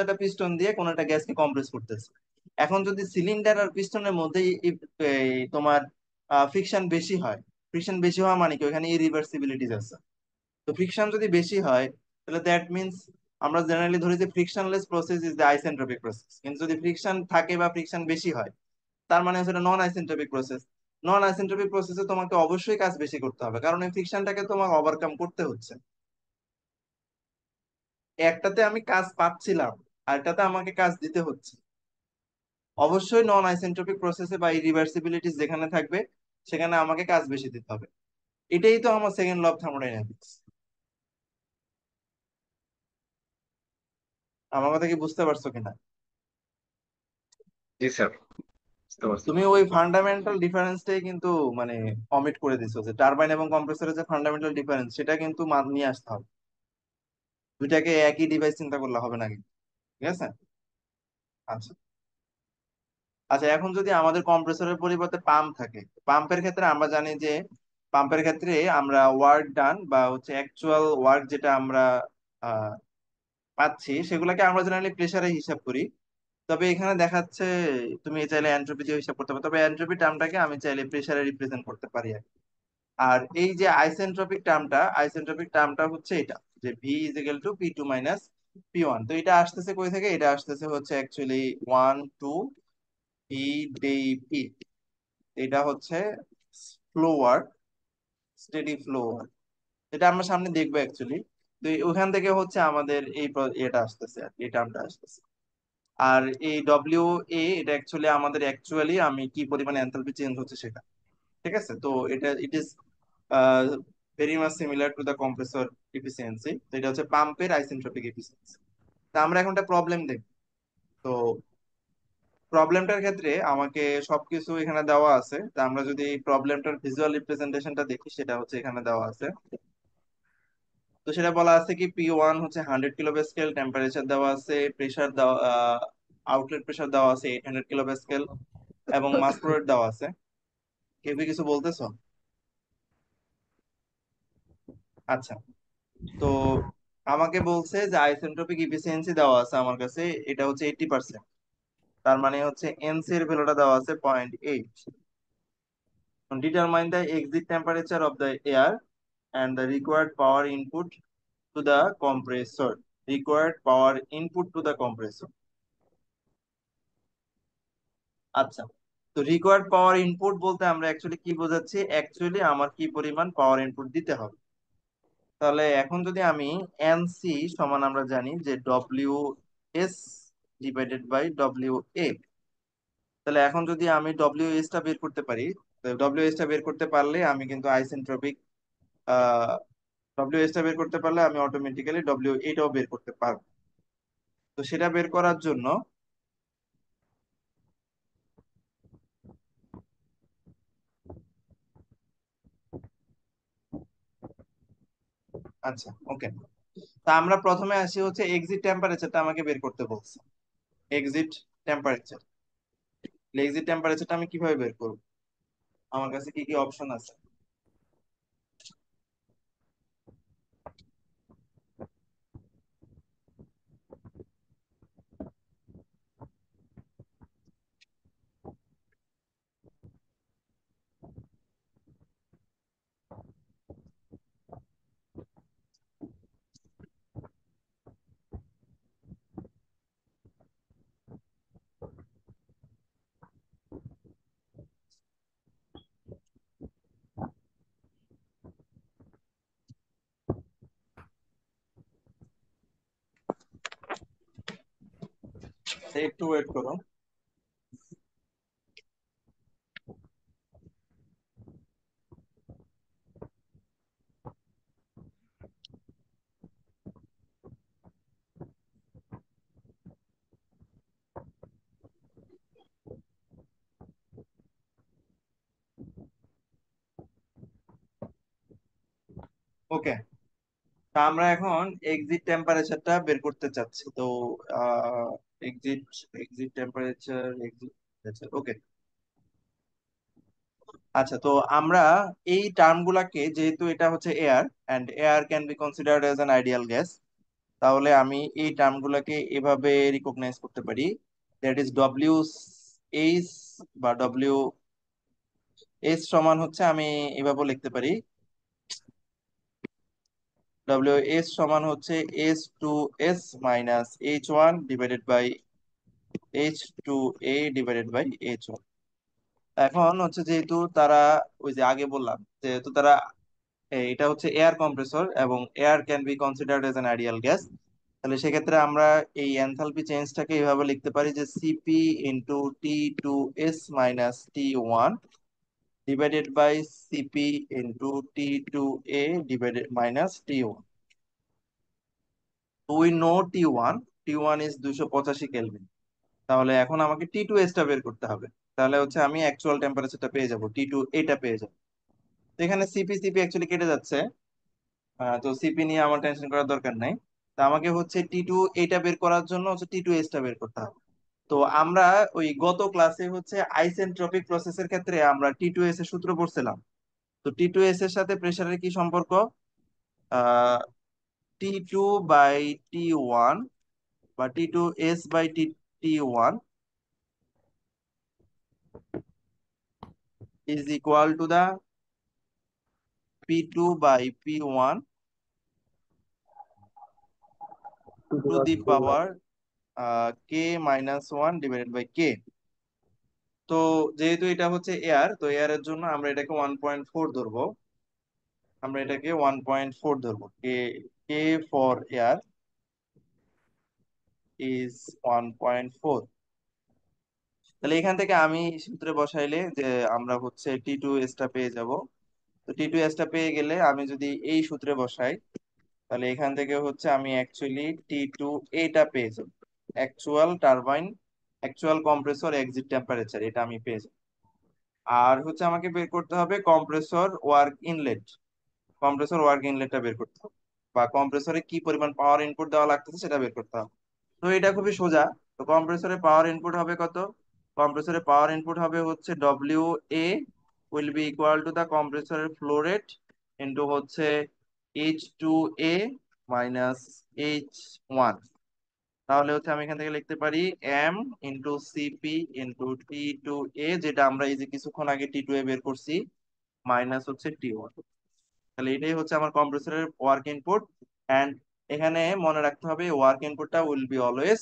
একটা পিস্টন দিয়ে কোন একটা গ্যাসকে কম্প্রেস করতেছো। এখন যদি সিলিন্ডার আর পিস্টনের মধ্যে তোমার ফ্রিকশন বেশি হয়, ফ্রিকশন বেশি হওয়া মানে কি ওখানে ইরিভার্সিবিলিটিস আছে। তো ফ্রিকশন যদি বেশি হয়, তাহলে দ্যাট মিনস আমরা জেনারেলি ধরি যে frictionless process is the isentropic process, কিন্তু যদি ফ্রিকশন থাকে বা ফ্রিকশন বেশি হয়, তার মানে হচ্ছে নন আইসেন্ট্রপিক প্রসেস। নন আইসেন্ট্রপিক প্রসেসে তোমাকে অবশ্যই কাজ বেশি করতে হবে, কারণ এই ফ্রিকশনটাকে তোমাকে ওভারকাম করতে হচ্ছে। একটাতে আমি কাজ পাচ্ছিলাম, আরটাতে আমাকে কাজ দিতে হচ্ছে। অবশ্যই নন আইসেন্ট্রপিক প্রসেসে বা ইরিভার্সিবিলিটিস যেখানে থাকবে, সেখানে আমাকে কাজ বেশি দিতে হবে। এটাই তো আমার সেকেন্ড ল অফ থার্মোডাইনামিক্স। আমার কথা কি বুঝতে পারছো কিনা? জি স্যার, বুঝতে পারছি। তুমি ওই ফান্ডামেন্টাল ডিফারেন্সটাই কিন্তু মানে অমিট করে দিছো, যে টারবাইন এবং কম্প্রেসরের যে ফান্ডামেন্টাল ডিফারেন্স সেটা কিন্তু নিয়ে আসতে হবে। দুইটাকে একই ডিভাইস চিন্তা করলে হবে না কিন্তু। ঠিক আছে। আচ্ছা। আচ্ছা, এখন যদি আমাদের কম্প্রেসরের পরিবর্তে পাম্প থাকে, পাম্পের ক্ষেত্রে আমরা জানি যে পাম্পের ক্ষেত্রে আমরা ওয়ার্ক ডান বা হচ্ছে অ্যাকচুয়াল ওয়ার্ক যেটা আমরা আহ, পাচ্ছি সেগুলোকে আমরা জেনারেলি প্রেসারে হিসাব করি। তবে এখানে দেখাচ্ছে তুমি চাইলে এন্ট্রপি দিয়ে হিসাব করতে পারো, তবে এন্ট্রপি টার্মটাকে আমি চাইলে প্রেসারে রিপ্রেজেন্ট করতে পারি আর কি। আর এই যে আইসেন্ট্রপিক টার্মটা হচ্ছে এটা, যে V is equal two P2 - P1। তো এটা আসতেছে কই থেকে? এটা আসতেছে হচ্ছে অ্যাকচুয়ালি 1 2 P এটা হচ্ছে flow work, steady flow work. এটা আমরা সামনে দেখবো অ্যাকচুয়ালি। তো ওখান থেকে হচ্ছে আমাদের এটা আসতেছে আর কি, এই টার্মটা আসতেছে। আর এই এটা অ্যাকচুয়ালি আমি কি পরিমাণে এনথালপি চেঞ্জ হচ্ছে সেটা। ঠিক আছে। তো এটা ইট is very much similar to the compressor efficiency. তো এটা হচ্ছে পাম্পের আইসেন্ট্রপিক এফিসিয়েন্সি। তা আমরা এখন একটা প্রবলেম দেখব। তো প্রবলেমটার ক্ষেত্রে আমাকে সবকিছু এখানে দেওয়া আছে। তা আমরা যদি প্রবলেমটার ভিজুয়াল রিপ্রেজেন্টেশনটা দেখি, সেটা হচ্ছে এখানে দেওয়া আছে। তো সেটা বলা আছে কি P1 হচ্ছে 100 কিলো প্যাসকেল, টেম্পারেচার দেওয়া আছে, প্রেসার দেওয়া, আউটলেট প্রেসার দেওয়া আছে 800 কিলো প্যাসকেল, এবং মাস ফ্লো রেট দেওয়া আছে। কেউ কি কিছু বলতেছো? আচ্ছা। তো আমাকে বলছে যে আইসেন্ট্রপিক ইফিসিয়েন্সি দেওয়া আছে আমার কাছে, এটা হচ্ছে 80%। তার মানে হচ্ছে এনসি এর ভ্যালুটা দেওয়া আছে 0.8। Determine the exit temperature of the air and the required power input to the compressor. Required power input to the compressor. আচ্ছা। তো রিকোয়ার্ড পাওয়ার ইনপুট বলতে আমরা অ্যাকচুয়ালি কি বোঝাচ্ছি? অ্যাকচুয়ালি আমার কি পরিমাণ পাওয়ার ইনপুট দিতে হবে। তাহলে এখন যদি আমি এনসি সমান, আমরা জানি যে ডব্লিউ এস/ডব্লিউ এ। তাহলে এখন যদি আমি ডব্লিউ এস টা বের করতে পারি, ডব্লিউ এস টা বের করতে পারলে আমি কিন্তু আইসেন্ট্রপিক ডব্লিউ এস টা বের করতে পারলে আমি অটোমেটিক্যালি ডব্লিউ এটাও বের করতে পারবো। তো সেটা বের করার জন্য, আচ্ছা ওকে, তা আমরা প্রথমে আসি হচ্ছে এক্সিট টেম্পারেচারটা আমাকে বের করতে বলছে। এক্সিট টেম্পারেচার, এক্সিট টেম্পারেচারটা আমি কিভাবে বের করব? আমার কাছে কি কি অপশন আছে? একটু ওয়েট করো। ওকে, তা আমরা এখন এক্সিট টেম্পারেচারটা বের করতে চাচ্ছি। তো exit exit temperature exit okay. আচ্ছা, তো আমরা এই টার্ম গুলাকে, যেহেতু এটা হচ্ছে air and air can be considered as an ideal gas, তাহলে আমি এই টার্ম গুলাকে এভাবে রিকগনাইজ করতে পারি। দ্যাট ইজ ডব্লিউ এইচ বা ডব্লিউ এইচ সমান হচ্ছে, আমি এভাবে লিখতে পারি, ডব্লিউ এইচ সমান হচ্ছে H two S minus H one divided by H two A divided by H one. এখন হচ্ছে যেহেতু তারা, ওই যে আগে বললাম, যেহেতু তারা, এটা হচ্ছে এয়ার কম্প্রেসর এবং air can be considered as an ideal gas, তাহলে সেক্ষেত্রে আমরা এই এনথালপি চেঞ্জটাকে এইভাবে লিখতে পারি যে CP into T two S minus T one divided by CP into T two A divided minus T one. We know T one is 285 kelvin. তাহলে এখন আমাকে টি টু এস টা বের করতে হবে। তাহলে হচ্ছে আমি অ্যাকচুয়াল টেম্পারেচারটা পেয়ে যাব, টি টু এটা পেয়ে যাব। তো এখানে সিপি সিপি অ্যাকচুয়ালি কেটে যাচ্ছে, তো সিপি নিয়ে আমার টেনশন করার দরকার নাই। তো আমাকে হচ্ছে টি টু এটা বের করার জন্য হচ্ছে টি টু এস টা বের করতে হবে। তো আমরা ওই গত ক্লাসে হচ্ছে আইসেন্ট্রপিক প্রসেসের ক্ষেত্রে আমরা টি টু এস এর সূত্র পড়ছিলাম। তো টি টু এস এর সাথে প্রেসারের কি সম্পর্ক? T two by T one বা T two S by T T one is equal to the P two by P one to to দেওয়ার the four. Power K minus one divided by K. তো যেহেতু এটা হচ্ছে air, তো এয়ারের জন্য আমরা এটাকে 1.4 ধরবো। আমরা এটাকে 1.4 ধরবো, কে কে ফর এয়ার ইজ 1.4। তাহলে এখান থেকে আমি সূত্রে বসাইলে যে আমরা হচ্ছে টি টু এস টা পেয়ে যাব। তো টি টু এস টা পেয়ে গেলে আমি যদি এই সূত্রে বসাই, তাহলে এখান থেকে হচ্ছে আমি অ্যাকচুয়ালি টি টু এটা পেয়ে যাব, actual turbine, actual compressor exit temperature, এটা আমি পেয়ে যাব। আর হচ্ছে আমাকে বের করতে হবে compressor work inlet, compressor work ইনলেটটা বের করতে হবে, বা কম্প্রেসরে কি পরিমাণ পাওয়ার ইনপুট দেওয়া লাগতেছে সেটা বের করতে হবে। তো এটা খুবই সোজা। তো কম্প্রেসরে পাওয়ার ইনপুট হবে কত? কম্প্রেসরে পাওয়ার ইনপুট হবে হচ্ছে W A will be equal to the কম্প্রেসরের ফ্লো রেট ইন্টু হচ্ছে H two A minus H one. তাহলে হচ্ছে আমি এখান থেকে লিখতে পারি M into CP into T two A, যেটা আমরা এই যে কিছুক্ষণ আগে টি টু এ বের করছি, মাইনাস হচ্ছে টি ওয়ান। তাহলে এটাই হচ্ছে আমার কম্প্রেসরের ওয়ার্ক ইনপুট। এন্ড এখানে মনে রাখতে হবে ওয়ার্ক ইনপুটটা উইল বি অলওয়েজ,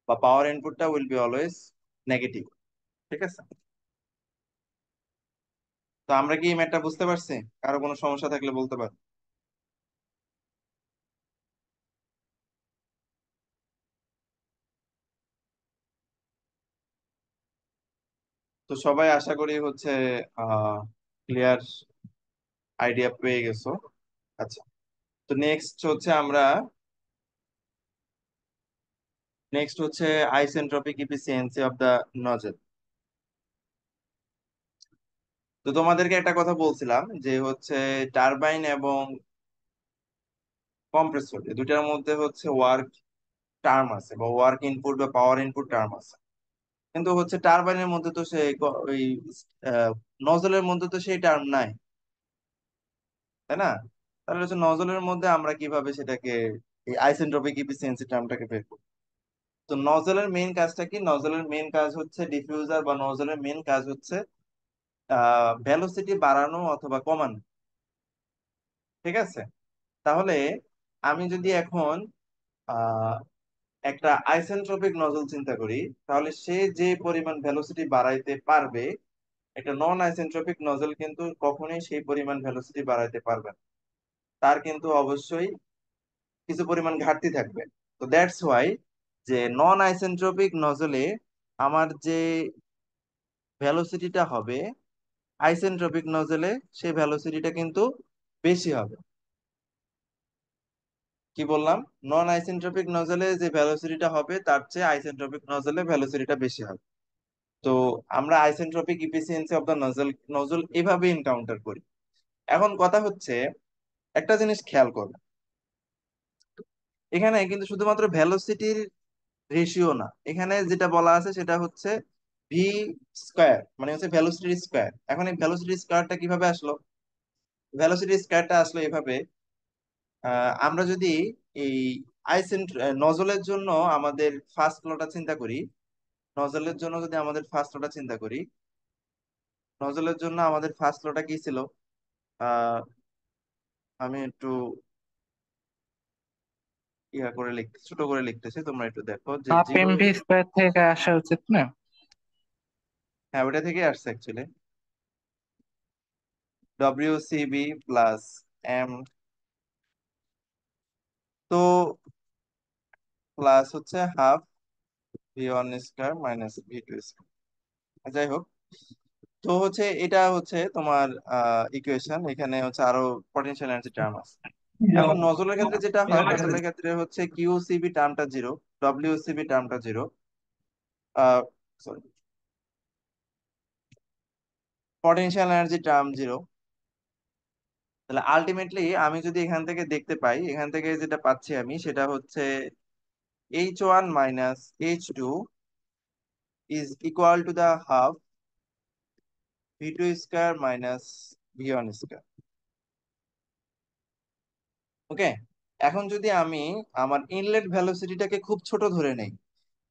বা পাওয়ার ইনপুটটা উইল বি অলওয়েজ নেগেটিভ। ঠিক আছে? তো আমরা কি এই ম্যাথটা বুঝতে পারছি? কারো কোনো সমস্যা থাকলে বলতে পারো। তো সবাই আশা করি হচ্ছে ক্লিয়ার আইডিয়া পেয়ে গেছো। আচ্ছা, তো নেক্সট হচ্ছে isentropic efficiency of the nozzle. তো তোমাদেরকে একটা কথা বলছিলাম যে হচ্ছে টারবাইন এবং কম্প্রেসর এই দুইটার মধ্যে হচ্ছে ওয়ার্ক টার্ম আছে, বা ওয়ার্ক ইনপুট বা পাওয়ার ইনপুট টার্ম আছে। কিন্তু হচ্ছে টারবাইনের মধ্যে তো ওই নজলের মধ্যে তো সেই টার্ম নাই, তাই না? তাহলে হচ্ছে নজলের মধ্যে আমরা কিভাবে সেটাকে, এই আইসেন্ট্রপিক ইফিসিয়েন্সি টার্মটাকে বের করব? তো নজলের মেইন কাজটা কি? নজলের মেইন কাজ হচ্ছে ডিফিউজার, বা নজলের মেইন কাজ হচ্ছে ভেলোসিটি বাড়ানো অথবা কমানো। ঠিক আছে? তাহলে আমি যদি এখন আহ একটা আইসেন্ট্রপিক নজল চিন্তা করি, তাহলে সে যে পরিমাণ ভেলোসিটি বাড়াইতে পারবে, একটা নন আইসেন্ট্রপিক নজল কিন্তু কখনোই সেই পরিমাণ ভেলোসিটি বাড়াইতে পারবে না। তার কিন্তু অবশ্যই কিছু পরিমাণ ঘাটতি থাকবে। তো দ্যাটস ওয়াই যে নন আইসেন্ট্রপিক নজলে আমার যে ভেলোসিটিটা হবে, আইসেন্ট্রপিক নজলে সেই ভেলোসিটিটা কিন্তু বেশি হবে। কি বললাম? নন আইসেন্ট্রপিক নজলে যে ভেলোসিটিটা হবে তার চেয়ে আইসেন্ট্রপিক নজলে ভেলোসিটিটা বেশি হবে। তো আমরা isentropic efficiency of the nozzle nozzle এভাবে এনকাউন্টার করি। এখন কথা হচ্ছে, একটা জিনিস খেয়াল করো, এখানে কিন্তু শুধুমাত্র ভেলোসিটির রেশিও না, এখানে যেটা বলা আছে সেটা হচ্ছে ভি স্কয়ার, মানে হচ্ছে ভেলোসিটি স্কয়ার। এখন এই ভেলোসিটি স্কয়ারটা কিভাবে আসলো? ভেলোসিটি স্কয়ারটা আসলো এভাবে, আমরা যদি এই আইসেন্ট নজলের জন্য আমাদের ফার্স্ট লটা চিন্তা করি, নজলের জন্য যদি আমাদের ফার্স্ট লটা চিন্তা করি, নজলের জন্য আমাদের ফার্স্ট লটা কি ছিল? আহ আমি একটু ছোট করে লিখতেছি, তোমরা একটু দেখো যে হাফ জিরো। এমভি স্কোয়ার থেকে আসা উচিত না? হ্যাঁ, ওটা থেকে আসছে actually, W C B plus M, তো প্লাস হচ্ছে half V 1 square minus V 2 square. যাই হোক, তো হচ্ছে এটা হচ্ছে তোমার ইকুয়েশন, এখানে হচ্ছে আরো পটেনশিয়াল এনার্জি টার্ম আছে। এখন নজলের ক্ষেত্রে যেটা হয়, নজলের ক্ষেত্রে হচ্ছে কিউ সি বি টার্মটা জিরো, ডব্লিউ সি বি টার্মটা zero, sorry, potential energy term zero. তাহলে আলটিমেটলি আমি যদি এখান থেকে দেখতে পাই, এখান থেকে যেটা পাচ্ছি আমি সেটা হচ্ছে H1 - H2 is equal to the half V2 square minus V1 square. Okay, এখন যদি আমি আমার ইনলেট ভেলোসিটিটাকে খুব ছোট ধরে নেই,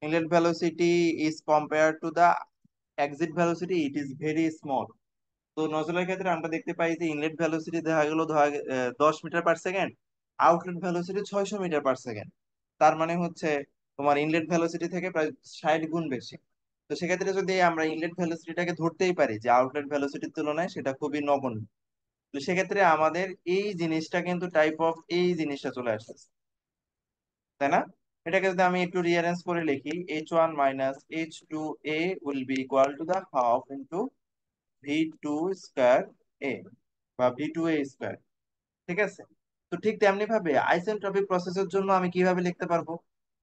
inlet velocity is compare to the exit velocity, it is very small. তো নজলের ক্ষেত্রে আমরা দেখতে পাই যে ইনলেট ভেলোসিটি দেখা গেল 10 metre per second, outlet velocity 600 metre per second. তার মানে হচ্ছে তোমার ইনলেট ভেলোসিটি থেকে প্রায় 60 গুণ বেশি। তো সেক্ষেত্রে যদি আমরা ইনলেট ভেলোসিটিটাকে ধরতেই পারি যে আউটলেট ভেলোসিটির তুলনায় সেটা খুবই নগণ্য, তো সেক্ষেত্রে আমাদের এই জিনিসটা কিন্তু টাইপ অফ এই জিনিসটা চলে আসতেছে, তাই না? এটাকে যদি আমি একটু রিঅ্যারেঞ্জ করে লিখি, H1 - H2A will be equal to the half into V2 square A, বা V2A স্কয়ার। ঠিক আছে, তো ঠিক তেমনি ভাবে আইসেন্ট্রপিক প্রসেসের জন্য আমি কিভাবে লিখতে পারবো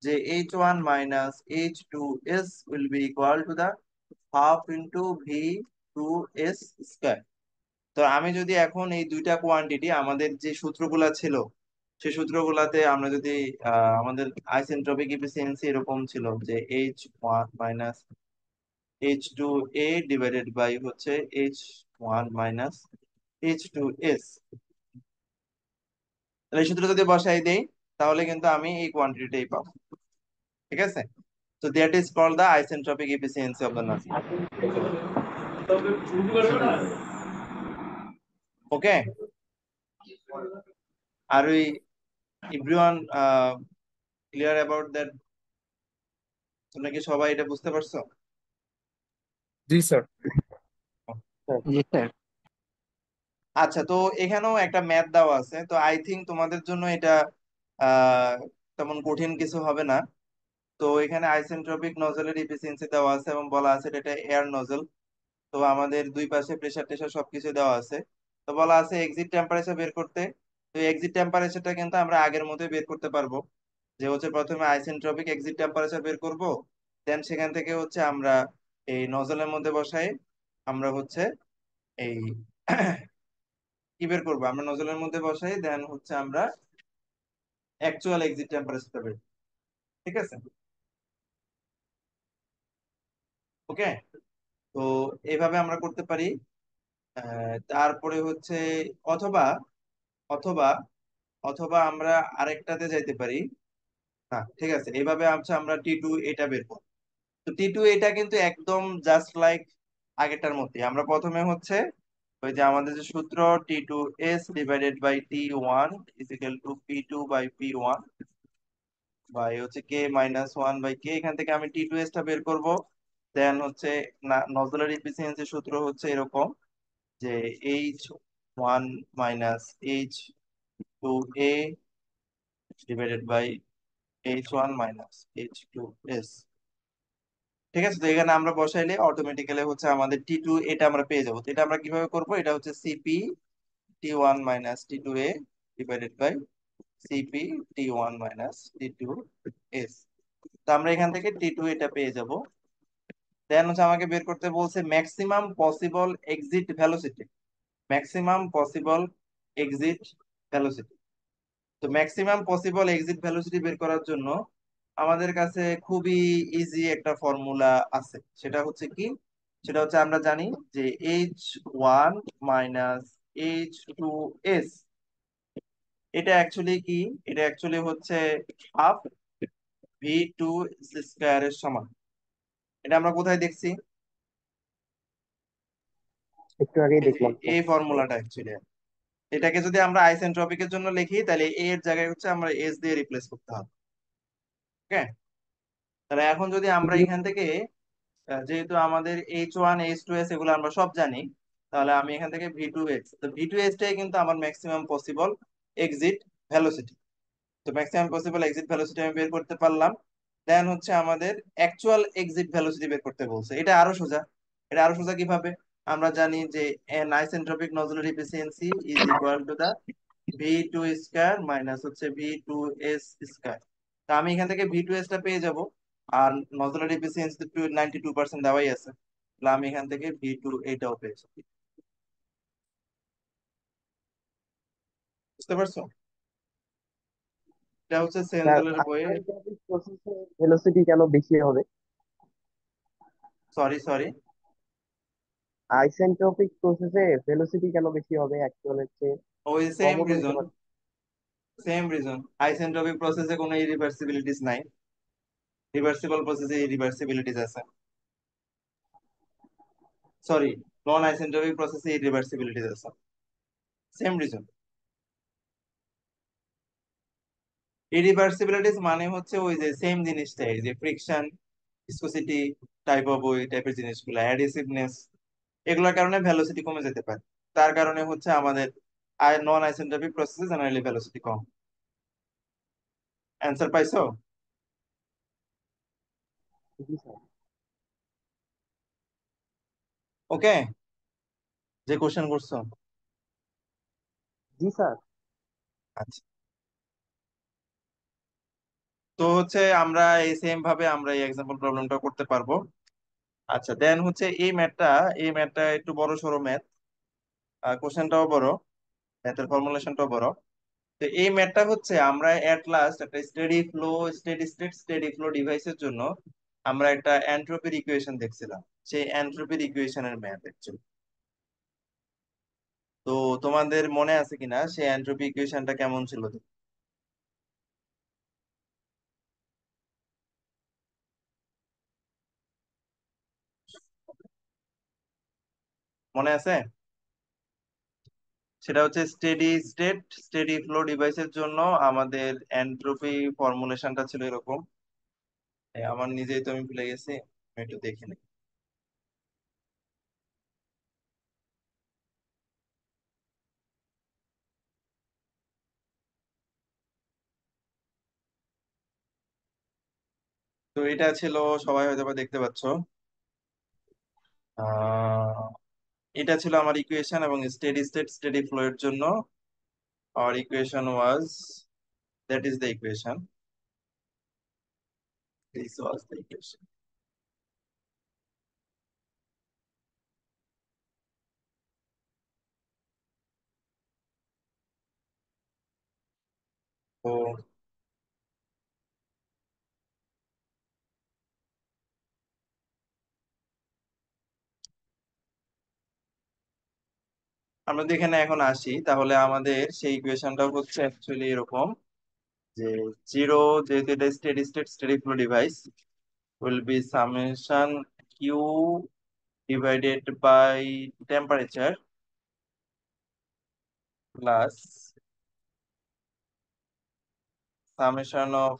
যে H1 - H2S will be equal to the half into V2S square. তো আমি যদি এখন এই দুইটা কোয়ান্টিটি, আমাদের যে সূত্রগুলা ছিল সেই সূত্রগুলাতে আমরা যদি আমাদের আইসেন্ট্রপিক এফিসিয়েন্সি এরকম ছিল যে H1 - H2A ডিভাইডেড বাই হচ্ছে H1 - H2S। তাহলে এই সূত্র যদি বসাই দেই তাহলে কিন্তু আমি এই কোয়ান্টিটিটাই পাবো। ঠিক আছে, তো that is called the isentropic efficiency of the nozzle. Okay, আর ওই এভরিওয়ান ক্লিয়ার অ্যাবাউট দ্যাট? তোমরা কি সবাই এটা বুঝতে পারছো? জি স্যার। জি স্যার। আচ্ছা, তো এখানেও একটা ম্যাথ দেওয়া আছে, তো আই থিংক তোমাদের জন্য এটা আহ তেমন কঠিন কিছু হবে না। তো এখানে আইসেন্ট্রপিক নজলের এফিসিয়েন্সি দেওয়া আছে এবং বলা আছে এটা এয়ার নজল। তো আমাদের দুই পাশে প্রেসার টেসার সবকিছু দেওয়া আছে। তো বলা আছে এক্সিট টেম্পারেচার বের করতে। তো এক্সিট টেম্পারেচারটা কিন্তু আমরা আগের মতোই বের করতে পারবো, যে হচ্ছে প্রথমে আইসেন্ট্রপিক এক্সিট টেম্পারেচার বের করব, দেন সেখান থেকে হচ্ছে আমরা এই নজলের মধ্যে বসাই, আমরা হচ্ছে এই কি বের করবো, আমরা নজলের মধ্যে বসাই, দেন হচ্ছে আমরা অ্যাকচুয়াল এক্সিট টেম্পারেচারটা বের করবো। ঠিক আছে, ওকে, তো এইভাবে আমরা করতে পারি। তারপরে হচ্ছে অথবা অথবা অথবা আমরা আরেকটাতে যাইতে পারি। হ্যাঁ ঠিক আছে, এইভাবে হচ্ছে আমরা T2 এটা বের করব। তো T2 এটা কিন্তু একদম জাস্ট লাইক আগেরটার মতোই। আমরা প্রথমে হচ্ছে ওই যে আমাদের যে সূত্র T2S divided by T1 equal to P2/P1 by হচ্ছে K - 1/K, এখান থেকে আমি T2S টা বের করব। দেন হচ্ছে নজলের এফিসিয়েন্সি সূত্র হচ্ছে এরকম যে H1 - H2A divided by H1 - H2S। ঠিক আছে, তো এখানে আমরা বসাইলে অটোমেটিক্যালি হচ্ছে আমাদের T2 এটা আমরা পেয়ে যাবো। তো এটা আমরা কিভাবে করব, এটা হচ্ছে CP T1 - T2A divided by CP T1 - T2S। তো আমরা এখান থেকে T2 এটা পেয়ে যাব। দেন হচ্ছে আমাকে বের করতে বলছে maximum possible exit velocity, maximum possible exit velocity. তো ম্যাক্সিমাম পসিবল এক্সিট ভ্যালোসিটি বের করার জন্য আমাদের কাছে খুবই ইজি একটা ফর্মুলা আছে। সেটা হচ্ছে কি, সেটা হচ্ছে আমরা জানি যে H1 মাইনাস H2S, এটা অ্যাকচুয়ালি কি, এটা অ্যাকচুয়ালি হচ্ছে হাফ V2 স্কয়ারের সমান। এটা আমরা কোথায় দেখছি? একটু আগেই এই যে দেখলাম স্যার। এই ফর্মুলাটা অ্যাকচুয়ালি, এটাকে যদি আমরা আইসেন্ট্রপিকের জন্য লিখি তাহলে এ এর জায়গায় হচ্ছে আমরা এস দিয়ে রিপ্লেস করতে হবে। ওকে, তাহলে এখন যদি আমরা জি এখান থেকে যেহেতু আমাদের H1 H2S এগুলো আমরা সব জানি, তাহলে আমি এখান থেকে V2S, তো V2S টাই কিন্তু আমার ম্যাক্সিমাম পসিবল এক্সিট ভ্যালোসিটি। তো ম্যাক্সিমাম পসিবল এক্সিট ভ্যালোসিটি আমি বের করতে পারলাম। দেন হচ্ছে আমাদের অ্যাকচুয়াল এক্সিট ভ্যালোসিটি বের করতে বলছে। এটা আরো সোজা। এটা আরো সোজা কিভাবে? আমরা জানি যে an isentropic nodular efficiency is equal to the V2 square minus হচ্ছে V2S স্কয়ার। তা আমি এখান থেকে V2S টা পেয়ে যাব, আর নজরুল এফিসিয়েন্সি তো 92% দেওয়াই আছে, তাহলে আমি এখান থেকে V2 এইটাও পেয়ে যাবো। বুঝতে পারছো? এটা হচ্ছে স্যার, সেনজেলের বইয়ে। আইসেন্ট্রপিক প্রসেসে ভেলোসিটি কেন বেশি হবে? সরি সরি, আইসেন্ট্রপিক প্রসেসে ভেলোসিটি কেন বেশি হবে অ্যাকচুয়ালের চেয়ে? ওই সেম কমও তো হতে রিজন, পারে। Same reason. আইসেন্ট্রপিক প্রসেসে কোনো ইরিভার্সিবিলিটিস নাই, রিভার্সিবল প্রসেসে ইরিভার্সিবিলিটিস আছে। সরি, নন আইসেন্ট্রপিক প্রসেসে ইরিভার্সিবিলিটিস আছে। Same reason. ইরিভার্সিবিলিটিস মানে হচ্ছে ওই যে সেম জিনিসটাই, যে ফ্রিকশন, ভিসকোসিটি টাইপ অফ ওই টাইপের জিনিসগুলো, অ্যাডিসিভনেস, এগুলোর কারণে ভেলোসিটি কমে যেতে পারে। তার কারণে হচ্ছে আমাদের নন আইসেন্ট্রপিক প্রসেসে জেনারেলি ভেলোসিটি কম। অ্যান্সার পাইছো? জি স্যার। ওকে, যে কোশ্চেন করছো। জি স্যার। আচ্ছা, তো হচ্ছে আমরা এই সেম ভাবে আমরা এই এক্সাম্পল প্রবলেমটা করতে পারবো। আচ্ছা, দেন হচ্ছে এই ম্যাথটা একটু বড় সড়ো ম্যাথ, কোশ্চেনটাও বড়, ম্যাথের ফর্মুলেশনটাও বড়। তো এই ম্যাথটা হচ্ছে আমরা এট লাস্ট একটা স্টেডি ফ্লো ডিভাইসের জন্য আমরা একটা এন্ট্রপির ইকুয়েশন দেখছিলাম। সেই এন্ট্রপির ইকুয়েশনের ম্যাথ অ্যাকচুয়ালি। তো তোমাদের মনে আছে কিনা সেই এন্ট্রপি ইকুয়েশনটা কেমন ছিল? মনে আছে? সেটা হচ্ছে স্টেডি ফ্লো ডিভাইসের জন্য আমাদের এন্ট্রপি ফর্মুলেশনটা ছিল এরকম। আমার নিজেই তো আমি ভুলে গেছি, আমি একটু দেখে নিই। তো এটা ছিল, সবাই হয়তো বা দেখতে পাচ্ছ, আহ এটা ছিল আমার ইকুয়েশন, এবং স্টেডি ফ্লো এর জন্য our equation was, that is the equation, this was the equation. তো আমরা যদি এখানে এখন আসি, তাহলে আমাদের সেই ইকুয়েশনটা হচ্ছে অ্যাকচুয়ালি এরকম যে জিরো, যেহেতু এটা steady flow device, will be summation q divided by temperature plus summation of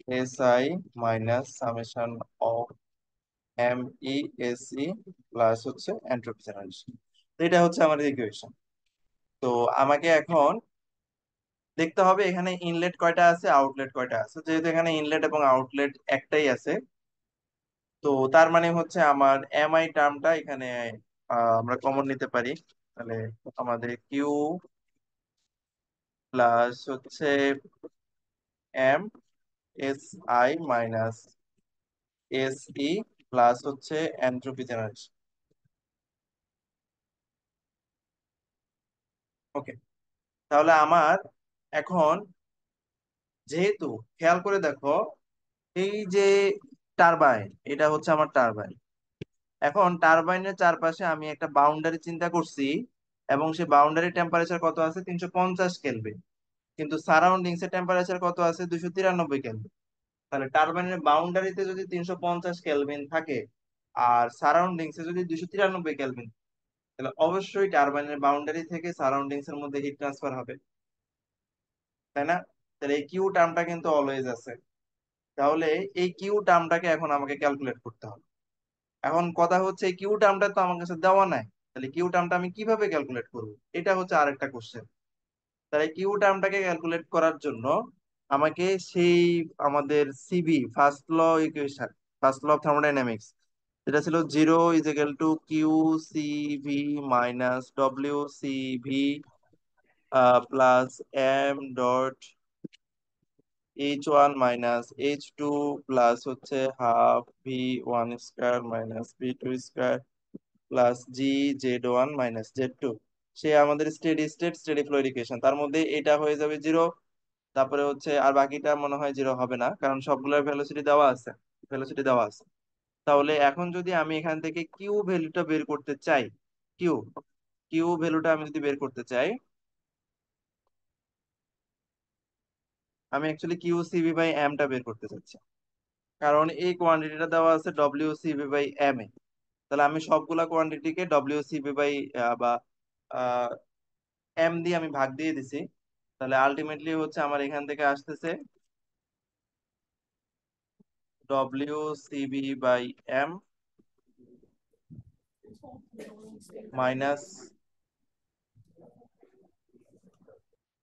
mi si minus summation of MESE plus হচ্ছে এন্ট্রপি জেনারেশন। তো এটা হচ্ছে আমাদের ইকুয়েশন। তো আমাকে এখন দেখতে হবে এখানে ইনলেট কয়টা আছে, আউটলেট কয়টা আছে। যেহেতু এখানে ইনলেট এবং আউটলেট একটাই আছে, তো তার মানে হচ্ছে আমার এমআই টার্মটা এখানে আমরা কমন নিতে পারি। তাহলে আমাদের কিউ প্লাস হচ্ছে M S I minus S E plus হচ্ছে এন্ট্রপি জেনারেশন। ওকে, তাহলে আমার এখন যেহেতু, খেয়াল করে দেখো, এই যে টারবাইন, এটা হচ্ছে আমার টারবাইন। এখন টারবাইনের চারপাশে আমি একটা বাউন্ডারি চিন্তা করছি, এবং সেই বাউন্ডারি টেম্পারেচার কত আছে? 350 কেলভিন। কিন্তু সারাউন্ডিংস এর টেম্পারেচার কত আছে? 293 কেলভিন। তাহলে টারবাইনের বাউন্ডারিতে যদি 350 কেলভিন থাকে, আর সারাউন্ডিংস এ যদি 293 কেলভিন, তাহলে অবশ্যই টারবাইনের বাউন্ডারি থেকে সারাউন্ডিংস এর মধ্যে হিট ট্রান্সফার হবে, তাই না? তাহলে এই কিউ টার্মটা কিন্তু অলওয়েজ আছে। তাহলে এই কিউ টার্মটাকে এখন আমাকে ক্যালকুলেট করতে হবে। এখন কথা হচ্ছে, এই কিউ টার্মটা তো আমার কাছে দেওয়া নাই, তাহলে কিউ টার্মটা আমি কিভাবে ক্যালকুলেট করব? এটা হচ্ছে আরেকটা কোশ্চেন। তাহলে কিউ টার্মটাকে ক্যালকুলেট করার জন্য আমাকে সেই আমাদের CB, first law equation, first law of thermodynamics, যেটা ছিল 0 = QCV minus WCV plus M.H1 - H2 plus হচ্ছে ½ V1² - V2² plus GZ1 - Z2, সে আমাদের steady state steady fluid equation. তার মধ্যে এটা হয়ে যাবে 0। তারপরে হচ্ছে আর বাকিটা মনে হয় 0 হবে না, কারণ সবগুলোর ভেলোসিটি দেওয়া আছে, ভেলোসিটি দেওয়া আছে। তাহলে এখন যদি আমি এখান থেকে কিউ ভ্যালুটা বের করতে চাই, কিউ কিউ ভ্যালুটা আমি যদি বের করতে চাই, আমি অ্যাকচুয়ালি QCV/M টা বের করতে চাচ্ছি, কারণ এই কোয়ান্টিটিটা দেওয়া আছে WCV/M এ। তাহলে আমি সবগুলা কোয়ান্টিটিকে WCV বা এম দিয়ে আমি ভাগ দিয়ে দিছি। তাহলে আলটিমেটলি হচ্ছে আমার এখান থেকে আসতেছে WCV/M minus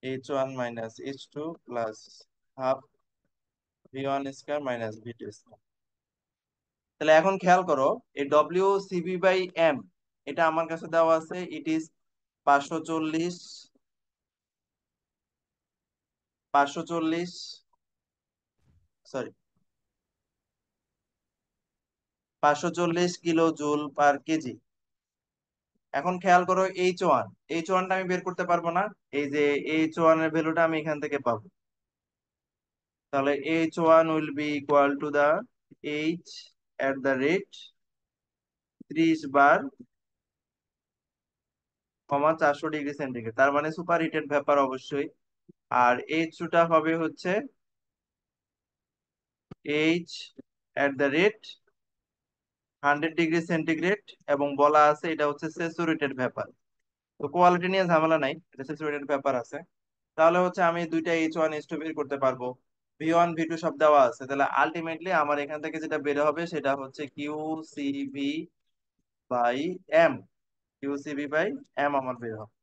H1 - H2 plus ½ V1² - V2²। তাহলে এখন খেয়াল করো, এই WCV/M এটা আমার কাছে দেওয়া আছে, ইট ইজ 540, 540, সরি, 540 কিলো জুল/কেজি। এখন খেয়াল করো H1টা আমি বের করতে পারবো না, এই যে H1 এর ভ্যালুটা আমি এখান থেকে পাবো। তাহলে H1 will be equal to the H at the rate 30 bar, 400 degree centigrade, তার মানে সুপার হিটেড ভেপার অবশ্যই। আর H2টা হবে হচ্ছে H at the rate 100 degree centigrade, এবং বলা আছে এটা হচ্ছে স্যাচুরেটেড ভেপার। তো কোয়ালিটি নিয়ে ঝামেলা নাই, এটা স্যাচুরেটেড ভেপার আছে। তাহলে হচ্ছে আমি দুইটা H1 H2 বের করতে পারবো, V1 V2 সব দেওয়া আছে। তাহলে আলটিমেটলি আমার এখান থেকে যেটা বের হবে সেটা হচ্ছে QCV/M, QCV/M আমার বের হবে।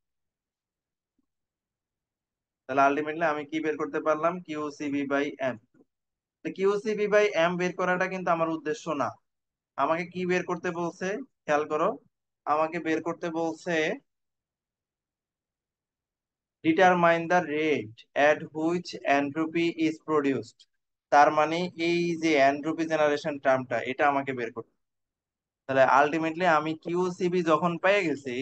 তাহলে আলটিমেটলি আমি কি বের করতে পারলাম? QCV/M। QCV/M বের করাটা কিন্তু আমার উদ্দেশ্য না। আমাকে কি বের করতে বলছে? খেয়াল করো, আমাকে বের করতে বলছে determine the rate at which entropy is produced। তার মানে এই যে এন্ট্রপি জেনারেশন টার্মটা, এটা আমাকে বের করতে। তাহলে আলটিমেটলি আমি কিউসিবি যখন পেয়ে গেছি,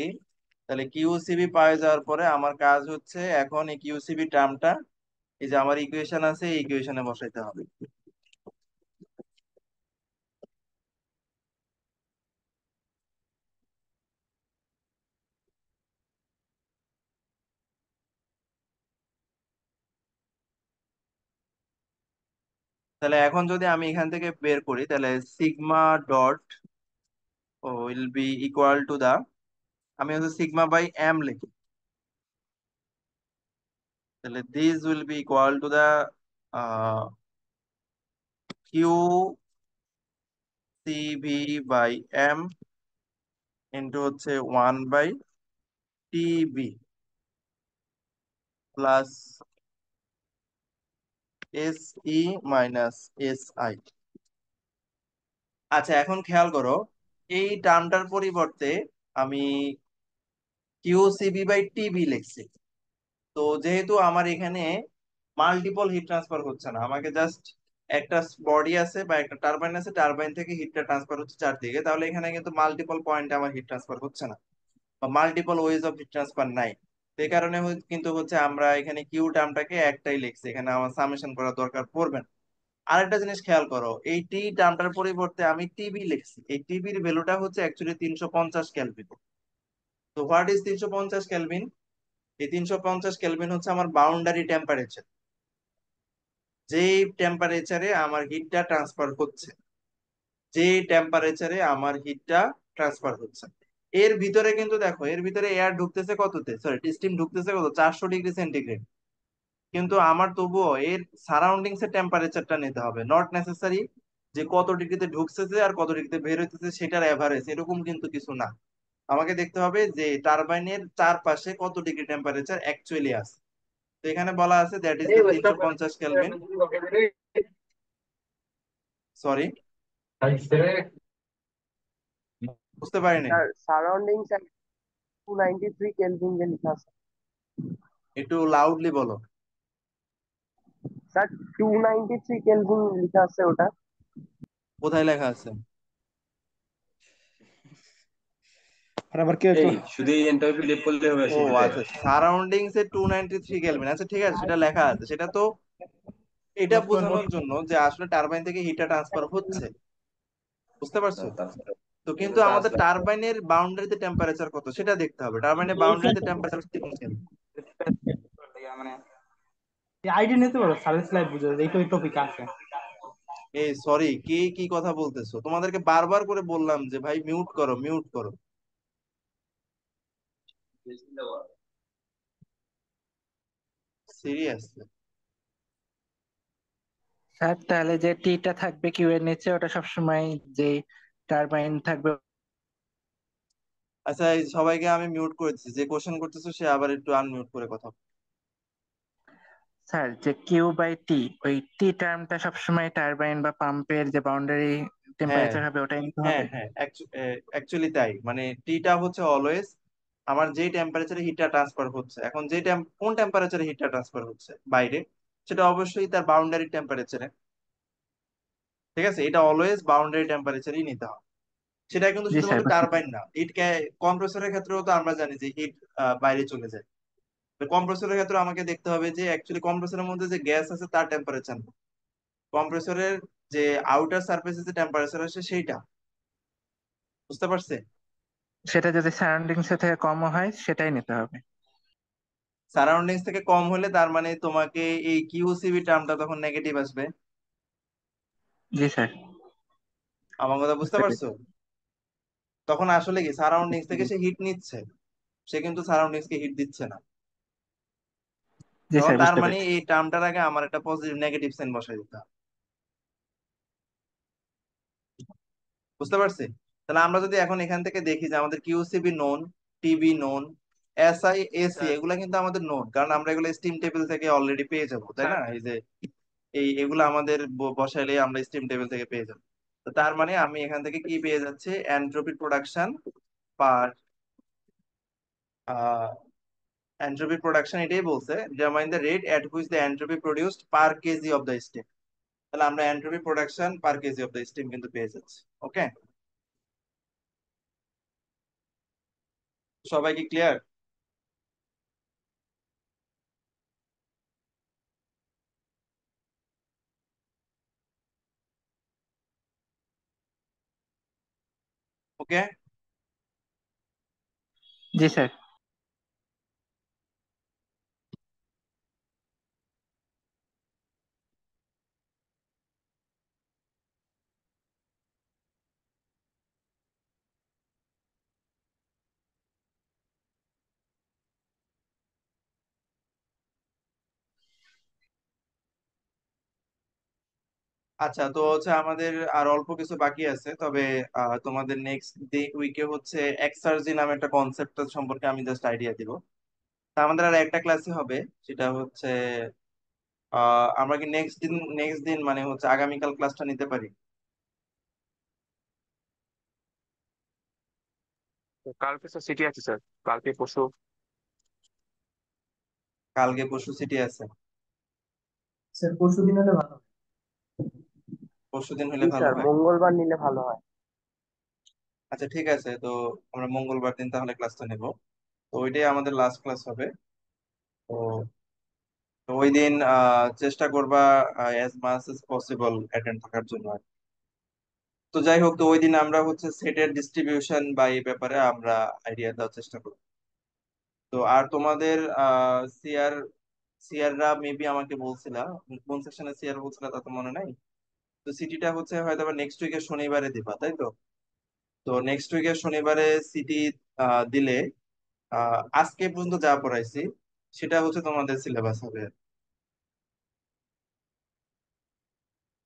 তাহলে কিউসিবি পেয়ে যাওয়ার পরে আমার কাজ হচ্ছে এখন এই কিউসিবি টার্মটা, এই যে আমার ইকুয়েশন আছে, এই ইকুয়েশনে বসাইতে হবে। তাহলে এখন যদি আমি এখান থেকে বের করি, তাহলে sigma dot will be equal to the, আমি হচ্ছে সিগমা/এম লিখি, তাহলে this will be equal to the Q CV/M into হচ্ছে 1/TB প্লাস SE - SI। আচ্ছা, এখন খেয়াল করো, এই টার্মটার পরিবর্তে আমি QCB/TB লিখছি। তো যেহেতু আমার এখানে মাল্টিপল হিট ট্রান্সফার হচ্ছে না, আমাকে জাস্ট একটা বডি আছে বা একটা টারবাইন আছে, টারবাইন থেকে হিটটা ট্রান্সফার হচ্ছে চারদিকে, তাহলে এখানে কিন্তু মাল্টিপল পয়েন্টে আমার হিট ট্রান্সফার হচ্ছে না, বা multiple ways of heat transfer নাই। এই কারণে কিন্তু হচ্ছে আমরা এখানে কিউ টার্মটাকে একটাই লিখছি, এখানে আমার সামেশন করার দরকার পড়বে না। আরেকটা জিনিস খেয়াল করো, এই টি টার্মটার পরিবর্তে আমি টিবি লিখছি, এই টিবির ভ্যালুটা হচ্ছে অ্যাকচুয়ালি 350 কেলভিন। তো হোয়াট ইজ 350 কেলভিন? এই 350 কেলভিন হচ্ছে আমার বাউন্ডারি টেম্পারেচার, যেই টেম্পারেচারে আমার হিটটা ট্রান্সফার হচ্ছে, যে টেম্পারেচারে আমার হিটটা ট্রান্সফার হচ্ছে। এর ভিতরে কিন্তু দেখো, এর ভিতরে এয়ার ঢুকতেছে কততে, সরি স্টিম ঢুকতেছে কত, 400 ডিগ্রি সেন্টিগ্রেড। কিন্তু আমার তবুও এর সারাউন্ডিংস এর টেম্পারেচারটা নিতে হবে, নট নেসেসারি যে কত ডিগ্রিতে ঢুকতেছে আর কত ডিগ্রিতে বের হইতেছে সেটার এভারেজ, এরকম কিন্তু কিছু না। আমাকে দেখতে হবে যে টারবাইনের চারপাশে কত ডিগ্রি টেম্পারেচার অ্যাকচুয়ালি আছে। তো এখানে বলা আছে that is the 350 kelvin. Sorry, বুঝতে পারিনি। স্যার সারাউন্ডিংস 293 কেলভিন যে লেখা আছে। একটু লাউডলি বলো। স্যার 293 কেলভিন লেখা আছে ওটা। কোথায় লেখা আছে? আর আবার কি এই শুধু এই এনটাকে ফিল করলে হবে ও সেটাতে। আচ্ছা, সারাউন্ডিংস এ 293 কেলভিন, আচ্ছা ঠিক আছে, সেটা লেখা আছে। সেটা তো এটা বোঝানোর জন্য যে আসলে টারবাইন থেকে হিটটা ট্রান্সফার হচ্ছে, বুঝতে পারছো? তো কিন্তু আমাদের টারবাইনের বাউন্ডারিতে টেম্পারেচার কত সেটা দেখতে হবে। টারবাইনের বাউন্ডারিতে টেম্পারেচার মানে আইডি নিতে পারো, সার্ভিস লাইফ বুঝে এইটা ওই টপিক আছে। এই সরি, কে কি কথা বলতেছো? তোমাদেরকে বারবার করে বললাম যে ভাই মিউট করো, মিউট করো। সিরিয়াস? স্যার তাহলে যে টিটা থাকবে কিউ এর নিচে ওটা সবসময় যে টারবাইন থাকবে। আচ্ছা, এই সবাইকে আমি মিউট করে দিচ্ছি, যে কোশ্চেন করতেছো সে আবার একটু আনমিউট করে কথা বলো। স্যার যে কিউ বাই টি, ওই টি টার্মটা সবসময় টারবাইন বা পাম্পের যে বাউন্ডারি হ্যাঁ, টেম্পারেচার হবে ওটাই নিতে হ্যাঁ, হবে। হ্যাঁ, অ্যাকচুয়ালি তাই, মানে টিটা হচ্ছে অলওয়েজ আমার যেই টেম্পারেচারে হিটটা ট্রান্সফার হচ্ছে, এখন কোন টেম্পারেচারে হিটটা ট্রান্সফার হচ্ছে বাইরে, সেটা অবশ্যই তার বাউন্ডারি টেম্পারেচারে। ঠিক আছে, এটা অলওয়েজ বাউন্ডারি টেম্পারেচারই নিতে হবে। সেটা কিন্তু জি স্যার শুধুমাত্র বুঝতে টারবাইন না, হিট কম্প্রেসরের ক্ষেত্রেও তো আমরা জানি যে হিট বাইরে চলে যায়। কম্প্রেসরের ক্ষেত্রে আমাকে দেখতে হবে যে অ্যাকচুয়ালি কম্প্রেসরের মধ্যে যে গ্যাস আছে তার টেম্পারেচার, কম্প্রেসরের যে আউটার সারফেসে যে টেম্পারেচার আছে সেইটা, বুঝতে পারছে? সেটা যদি সারাউন্ডিংস থেকে কমও হয় সেটাই নিতে হবে। সারাউন্ডিংস থেকে কম হলে তার মানে তোমাকে এই কিউসিবি টার্মটা তখন নেগেটিভ আসবে। জি স্যার আমার কথা বুঝতে বুঝতে পারছো? পেরেছি। তখন আসলে কি সারাউন্ডিংস থেকে সে হিট নিচ্ছে, সে কিন্তু সারাউন্ডিংস কে হিট দিচ্ছে না। জি তখন স্যার তার বুঝতে মানে পেরেছি। এই টার্মটার আগে আমার একটা পজিটিভ নেগেটিভ সাইন বসাই দিতে হবে, বুঝতে পারছি? তাহলে আমরা যদি এখন এখান থেকে দেখি যে আমাদের QCB known, TB known, SI, AC sir এগুলা কিন্তু আমাদের নোন, কারণ আমরা এগুলো স্টিম টেবিল থেকে অলরেডি পেয়ে যাবো, তাই স্যার না? এই যে এগুলো আমাদের বসাইলে আমরা স্টিম টেবিল থেকে পেয়ে যাবো। তো তার মানে আমি এখান থেকে কি পেয়ে যাচ্ছি, এন্ট্রপি প্রোডাকশন পার এন্ট্রপি প্রোডাকশন, এটাই বলছে, determine the rate at which the entropy produced per KG of the steam. তাহলে আমরা entropy production per KG of the steam কিন্তু পেয়ে যাচ্ছি। ওকে, সবাই কি ক্লিয়ার? ওকে। জি স্যার আচ্ছা, তো হচ্ছে আমাদের আর অল্প কিছু বাকি আছে, তবে তোমাদের নেক্সট উইকে হচ্ছে এক্সার্জি নামে একটা কনসেপ্ট সম্পর্কে আমি জাস্ট আইডিয়া দিব। তা আমাদের আর একটা ক্লাসই হবে, সেটা হচ্ছে আমরা কি নেক্সট দিন মানে হচ্ছে আগামীকাল ক্লাসটা নিতে পারি? কালকে স্যার সিটি আছে স্যার, কালকে পরশু। কালকে পরশু ছুটি আছে? স্যার পরশু দিন হলে ভালো হয়। পরশুদিন হলে জি ভালো স্যার, হয়। মঙ্গলবার নিলে ভালো হয়। আচ্ছা ঠিক আছে, তো আমরা মঙ্গলবার দিন তাহলে ক্লাসটা নেব। তো ওইটাই আমাদের লাস্ট ক্লাস হবে। তো তো ওই দিন চেষ্টা করবা as much S possible attend থাকার জন্য আর কি। তো যাই হোক, তো ওই দিন আমরা হচ্ছে সেটের ডিস্ট্রিবিউশন বা এই ব্যাপারে আমরা আইডিয়া দেওয়ার চেষ্টা করব। তো আর তোমাদের সিআর সিআররা মেবি আমাকে বলছিলা, কোন সেকশনে সিআর বলছিলা তা তো মনে নাই। তো সিটিটা হচ্ছে হয়তো আবার নেক্সট উইকের শনিবারে দিবা, তাই তো? তো নেক্সট উইকের শনিবারে সিটি দিলে আজকে পর্যন্ত যা পড়াইছি সেটা হচ্ছে তোমাদের সিলেবাস হবে।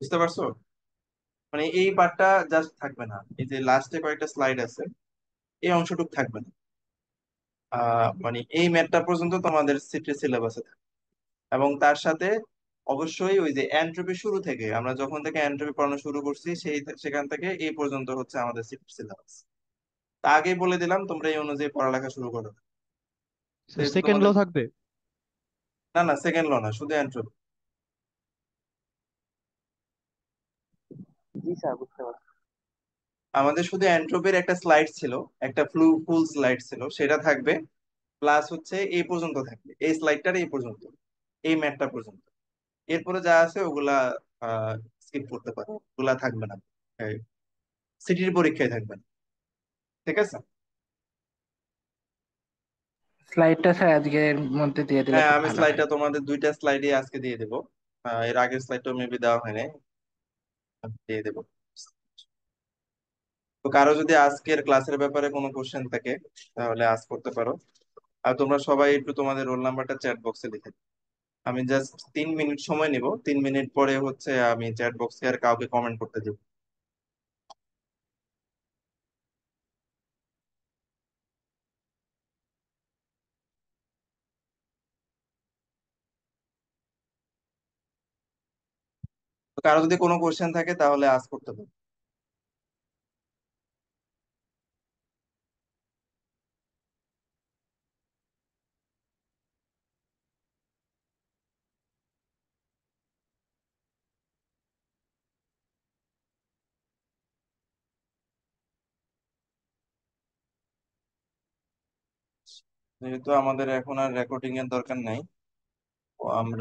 বুঝতে পারছো? মানে এই পার্টটা জাস্ট থাকবে না, এই যে লাস্টে কয়েকটা স্লাইড আছে এই অংশটুকু থাকবে না। মানে এই ম্যাথটা পর্যন্ত তোমাদের সিটি সিলেবাসে থাকবে। এবং তার সাথে অবশ্যই ওই যে এন্ট্রপি শুরু থেকে আমরা যখন থেকে এন্ট্রপি পড়ানো শুরু করছি সেখান থেকে এই পর্যন্ত হচ্ছে আমাদের সিটি সিলেবাস। তা আগেই বলে দিলাম, তোমরা এই অনুযায়ী পড়ালেখা শুরু করো। যেহেতু সেকেন্ড ল তোমাদের, থাকবে? না না সেকেন্ড ল না, শুধু এন্ট্রপি। জি স্যার, বুঝতে পারছি। আমাদের শুধু এন্ট্রপির একটা স্লাইড ছিল, একটা ফুল স্লাইড ছিল, সেটা থাকবে। প্লাস হচ্ছে এই পর্যন্ত থাকবে, এই স্লাইডটার এই পর্যন্ত, এই ম্যাথটা পর্যন্ত। এরপরে যা আছে ওগুলা স্কিপ করতে পারো, ওগুলা থাকবে না, সিটির পরীক্ষায় থাকবে না। ঠিক আছে? স্লাইডটা স্যার আজকের মধ্যে দিয়ে দিলে হ্যাঁ, খুব আমি ভালো হয়। স্লাইডটা তোমাদের দুইটা স্লাইডে আজকে দিয়ে দেবো। এর আগের স্লাইডটা মেবি দেওয়া হয় নাই, আমি দিয়ে দেবো। তো কারো যদি আজকের ক্লাসের ব্যাপারে কোনো কোশ্চেন থাকে তাহলে আজ করতে পারো। আর তোমরা সবাই একটু তোমাদের রোল নাম্বারটা চ্যাট বক্সে লিখে দিও। আমি জাস্ট 3 মিনিট সময় নিব, 3 মিনিট পরে হচ্ছে আমি চ্যাট বক্সে আর কাউকে কমেন্ট করতে দিব। তো কারো যদি কোনো কোশ্চেন থাকে তাহলে আজ করতে পারো। যেহেতু আমাদের এখন আর রেকর্ডিং এর দরকার নাই, তো আমরা